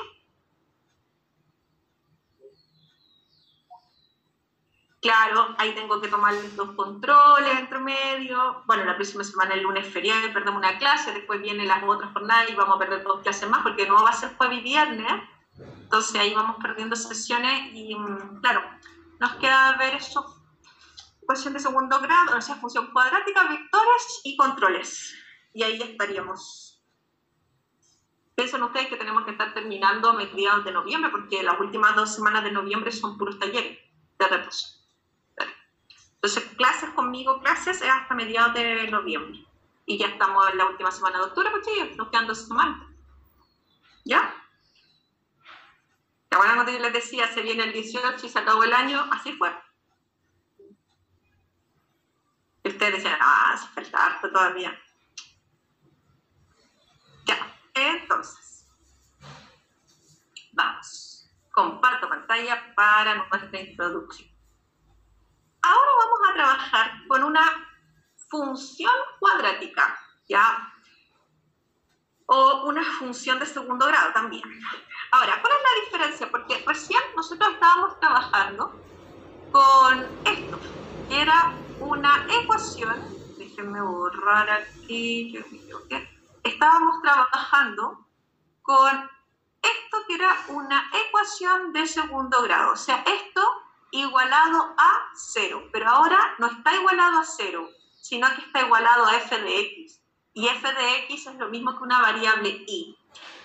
Claro, ahí tengo que tomar los controles entre medio. Bueno, la próxima semana, el lunes feriado, perdemos una clase, después vienen las otras jornadas y vamos a perder 2 clases más, porque no va a ser jueves y viernes. Entonces ahí vamos perdiendo sesiones y, claro, nos queda ver eso. Ecuación de segundo grado, o sea, función cuadrática, vectores y controles. Y ahí estaríamos. Piensen ustedes que tenemos que estar terminando a mediados de noviembre, porque las últimas 2 semanas de noviembre son puros talleres de reposo. Entonces, clases conmigo, clases es hasta mediados de noviembre. Y ya estamos en la última semana de octubre, pues chicos, nos quedan 2 semanas. ¿Ya? La buena noticia les decía, se viene el 18 y se acabó el año, así fue. Y ustedes decían, hace falta harto todavía. Ya, entonces, vamos. Comparto pantalla para nuestra introducción. Ahora vamos a trabajar con una función cuadrática, ¿ya? O una función de segundo grado también. Ahora, ¿cuál es la diferencia? Porque recién nosotros estábamos trabajando con esto, que era una ecuación. Déjenme borrar aquí, que me equivoqué. Estábamos trabajando con esto, que era una ecuación de segundo grado. O sea, esto igualado a 0, pero ahora no está igualado a 0, sino que está igualado a f de x, y f de x es lo mismo que una variable y.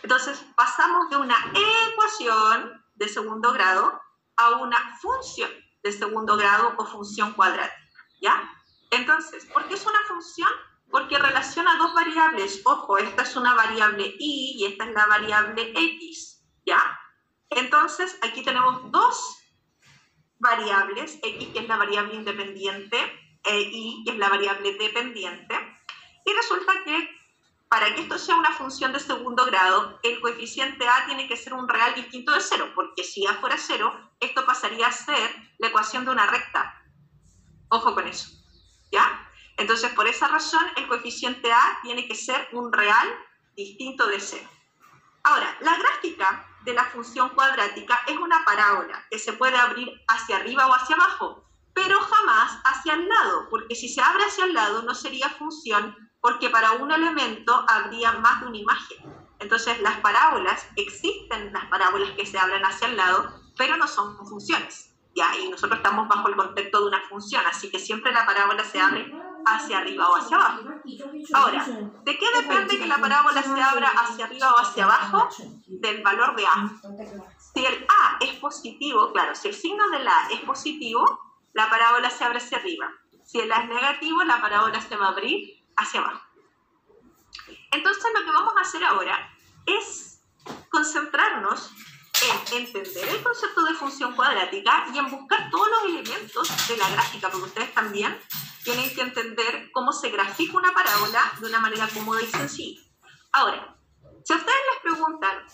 Entonces pasamos de una ecuación de segundo grado a una función de segundo grado o función cuadrática, ¿ya? Entonces, ¿por qué es una función? Porque relaciona 2 variables. Ojo, esta es una variable y esta es la variable x, ¿ya? Entonces, aquí tenemos 2 variables, x que es la variable independiente, y que es la variable dependiente, y resulta que para que esto sea una función de segundo grado, el coeficiente a tiene que ser un real distinto de 0, porque si a fuera 0, esto pasaría a ser la ecuación de una recta. Ojo con eso, ¿ya? Entonces, por esa razón, el coeficiente a tiene que ser un real distinto de 0. Ahora, la gráfica de la función cuadrática es una parábola que se puede abrir hacia arriba o hacia abajo, pero jamás hacia el lado, porque si se abre hacia el lado no sería función, porque para un elemento habría más de una imagen. Entonces, las parábolas, existen las parábolas que se abren hacia el lado, pero no son funciones, ¿ya? Y nosotros estamos bajo el contexto de una función, así que siempre la parábola se abre hacia arriba o hacia abajo. Ahora, ¿de qué depende que la parábola se abra hacia arriba o hacia abajo? Del valor de A. Si el A es positivo, claro, si el signo del A es positivo, la parábola se abre hacia arriba. Si el A es negativo, la parábola se va a abrir hacia abajo. Entonces, lo que vamos a hacer ahora es concentrarnos en entender el concepto de función cuadrática y en buscar todos los elementos de la gráfica, porque ustedes también tienen que entender cómo se grafica una parábola de una manera cómoda y sencilla. Ahora, si a ustedes les preguntan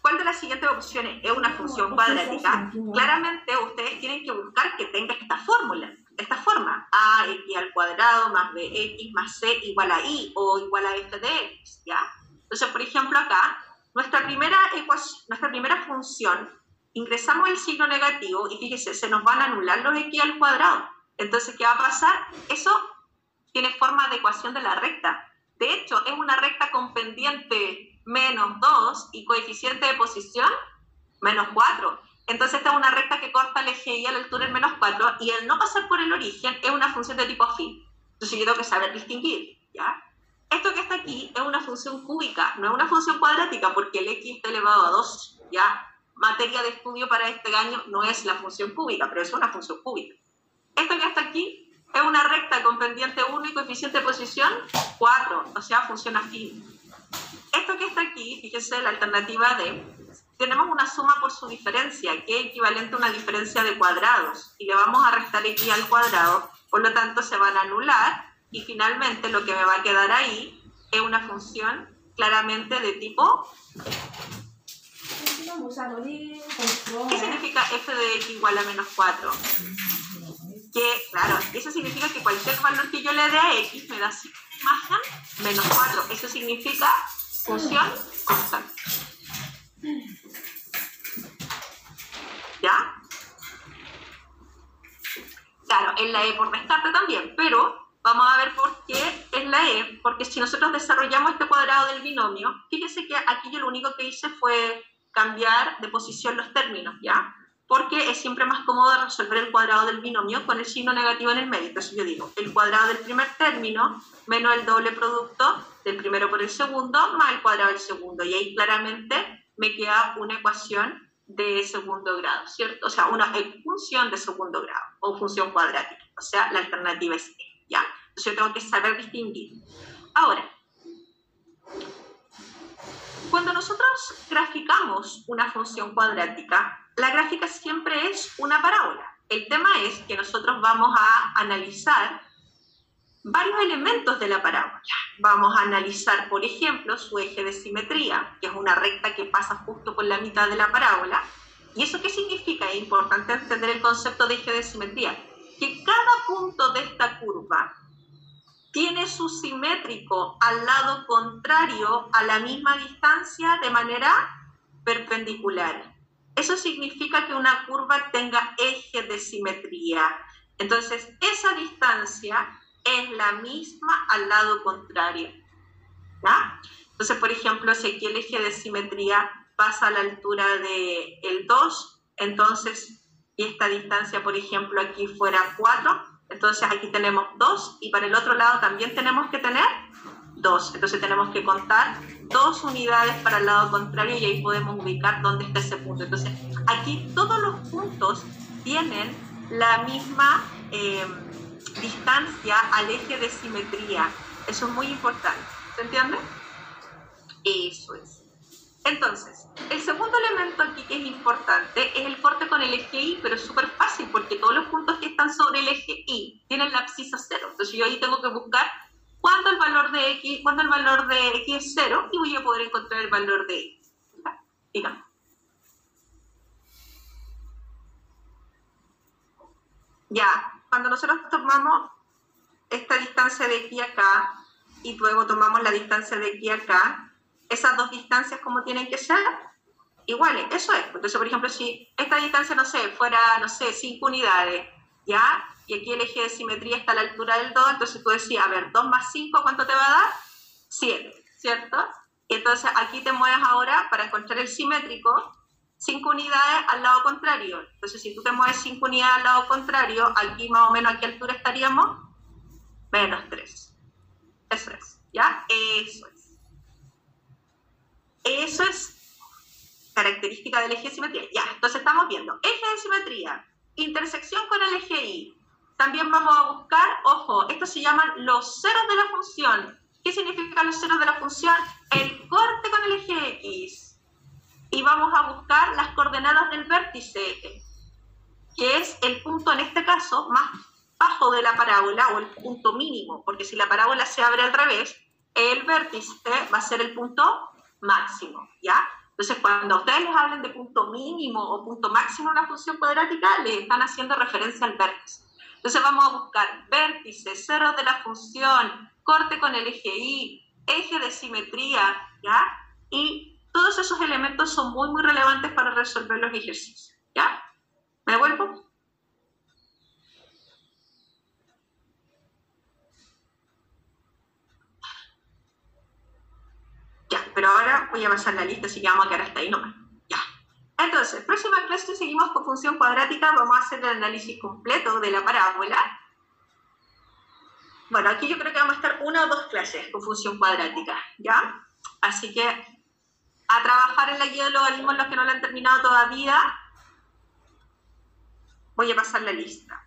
cuál de las siguientes opciones es una función cuadrática, claramente ustedes tienen que buscar que tenga esta fórmula, esta forma, ax al cuadrado más bx más c igual a y o igual a f de x, ¿ya? Entonces, por ejemplo, acá, nuestra primera función, ingresamos el signo negativo y fíjese, se nos van a anular los x al cuadrado. Entonces, ¿qué va a pasar? Eso tiene forma de ecuación de la recta. De hecho, es una recta con pendiente menos 2 y coeficiente de posición menos 4. Entonces, esta es una recta que corta el eje y a la altura del menos 4, y al no pasar por el origen es una función de tipo afín. Entonces, yo tengo que saber distinguir, ¿ya? Esto que está aquí es una función cúbica, no es una función cuadrática, porque el x está elevado a 2, ¿ya? Materia de estudio para este año no es la función cúbica, pero es una función cúbica. Esto que está aquí es una recta con pendiente 1 y coeficiente de posición 4, o sea, función afín. Esto que está aquí, fíjense, la alternativa D, tenemos una suma por su diferencia, que es equivalente a una diferencia de cuadrados, y le vamos a restar x al cuadrado, por lo tanto se van a anular, y finalmente lo que me va a quedar ahí es una función claramente de tipo ¿Qué significa f de x igual a menos 4? Que, claro, eso significa que cualquier valor que yo le dé a x me da imagen menos 4. Eso significa función constante. ¿Ya? Claro, es la e por descarte también, pero vamos a ver por qué es la e, porque si nosotros desarrollamos este cuadrado del binomio, fíjense que aquí yo lo único que hice fue cambiar de posición los términos, ¿ya? Porque es siempre más cómodo resolver el cuadrado del binomio con el signo negativo en el medio. Entonces yo digo, el cuadrado del primer término menos el doble producto del primero por el segundo más el cuadrado del segundo. Y ahí claramente me queda una ecuación de segundo grado, ¿cierto? O sea, una función de segundo grado o función cuadrática. O sea, la alternativa es E, ¿ya? Entonces yo tengo que saber distinguir. Ahora, cuando nosotros graficamos una función cuadrática, la gráfica siempre es una parábola. El tema es que nosotros vamos a analizar varios elementos de la parábola. Vamos a analizar, por ejemplo, su eje de simetría, que es una recta que pasa justo por la mitad de la parábola. ¿Y eso qué significa? Es importante entender el concepto de eje de simetría. Que cada punto de esta curva tiene su simétrico al lado contrario a la misma distancia de manera perpendicular. Eso significa que una curva tenga eje de simetría. Entonces, esa distancia es la misma al lado contrario, ¿ya? Entonces, por ejemplo, si aquí el eje de simetría pasa a la altura del 2, entonces, y esta distancia, por ejemplo, aquí fuera 4, entonces aquí tenemos 2, y para el otro lado también tenemos que tener 2. Entonces tenemos que contar 2 unidades para el lado contrario y ahí podemos ubicar dónde está ese punto. Entonces, aquí todos los puntos tienen la misma distancia al eje de simetría. Eso es muy importante. ¿Se entiende? Eso es. Entonces, el segundo elemento aquí que es importante es el corte con el eje Y, pero es súper fácil porque todos los puntos que están sobre el eje Y tienen la abscisa 0. Entonces yo ahí tengo que buscar cuándo el valor de X es 0 y voy a poder encontrar el valor de X. Digamos. Ya, cuando nosotros tomamos esta distancia de aquí acá y luego tomamos la distancia de aquí acá, esas dos distancias, ¿cómo tienen que ser? Iguales, eso es. Entonces, por ejemplo, si esta distancia, no sé, fuera, no sé, 5 unidades, ¿ya? Y aquí el eje de simetría está a la altura del 2, entonces tú decías, a ver, 2 más 5, ¿cuánto te va a dar? 7, ¿cierto? Y entonces aquí te mueves ahora para encontrar el simétrico, 5 unidades al lado contrario. Entonces, si tú te mueves 5 unidades al lado contrario, aquí más o menos a qué altura estaríamos? Menos 3. Eso es, ¿ya? Eso es. Eso es característica del eje de simetría. Ya, entonces estamos viendo eje de simetría, intersección con el eje Y. También vamos a buscar, ojo, estos se llaman los ceros de la función. ¿Qué significan los ceros de la función? El corte con el eje X. Y vamos a buscar las coordenadas del vértice, que es el punto, en este caso, más bajo de la parábola, o el punto mínimo, porque si la parábola se abre al revés, el vértice va a ser el punto máximo, ¿ya? Entonces, cuando ustedes les hablen de punto mínimo o punto máximo en una función cuadrática, les están haciendo referencia al vértice. Entonces, vamos a buscar vértice, ceros de la función, corte con el eje Y, eje de simetría, ¿ya? Y todos esos elementos son muy, muy relevantes para resolver los ejercicios, ¿ya? ¿Me devuelvo? Ya, pero ahora voy a pasar la lista, así que vamos a quedar hasta ahí nomás. Ya. Entonces, próxima clase seguimos con función cuadrática, vamos a hacer el análisis completo de la parábola. Bueno, aquí yo creo que vamos a estar 1 o 2 clases con función cuadrática, ¿ya? Así que a trabajar en la guía de logaritmos, los que no la han terminado todavía, voy a pasar la lista.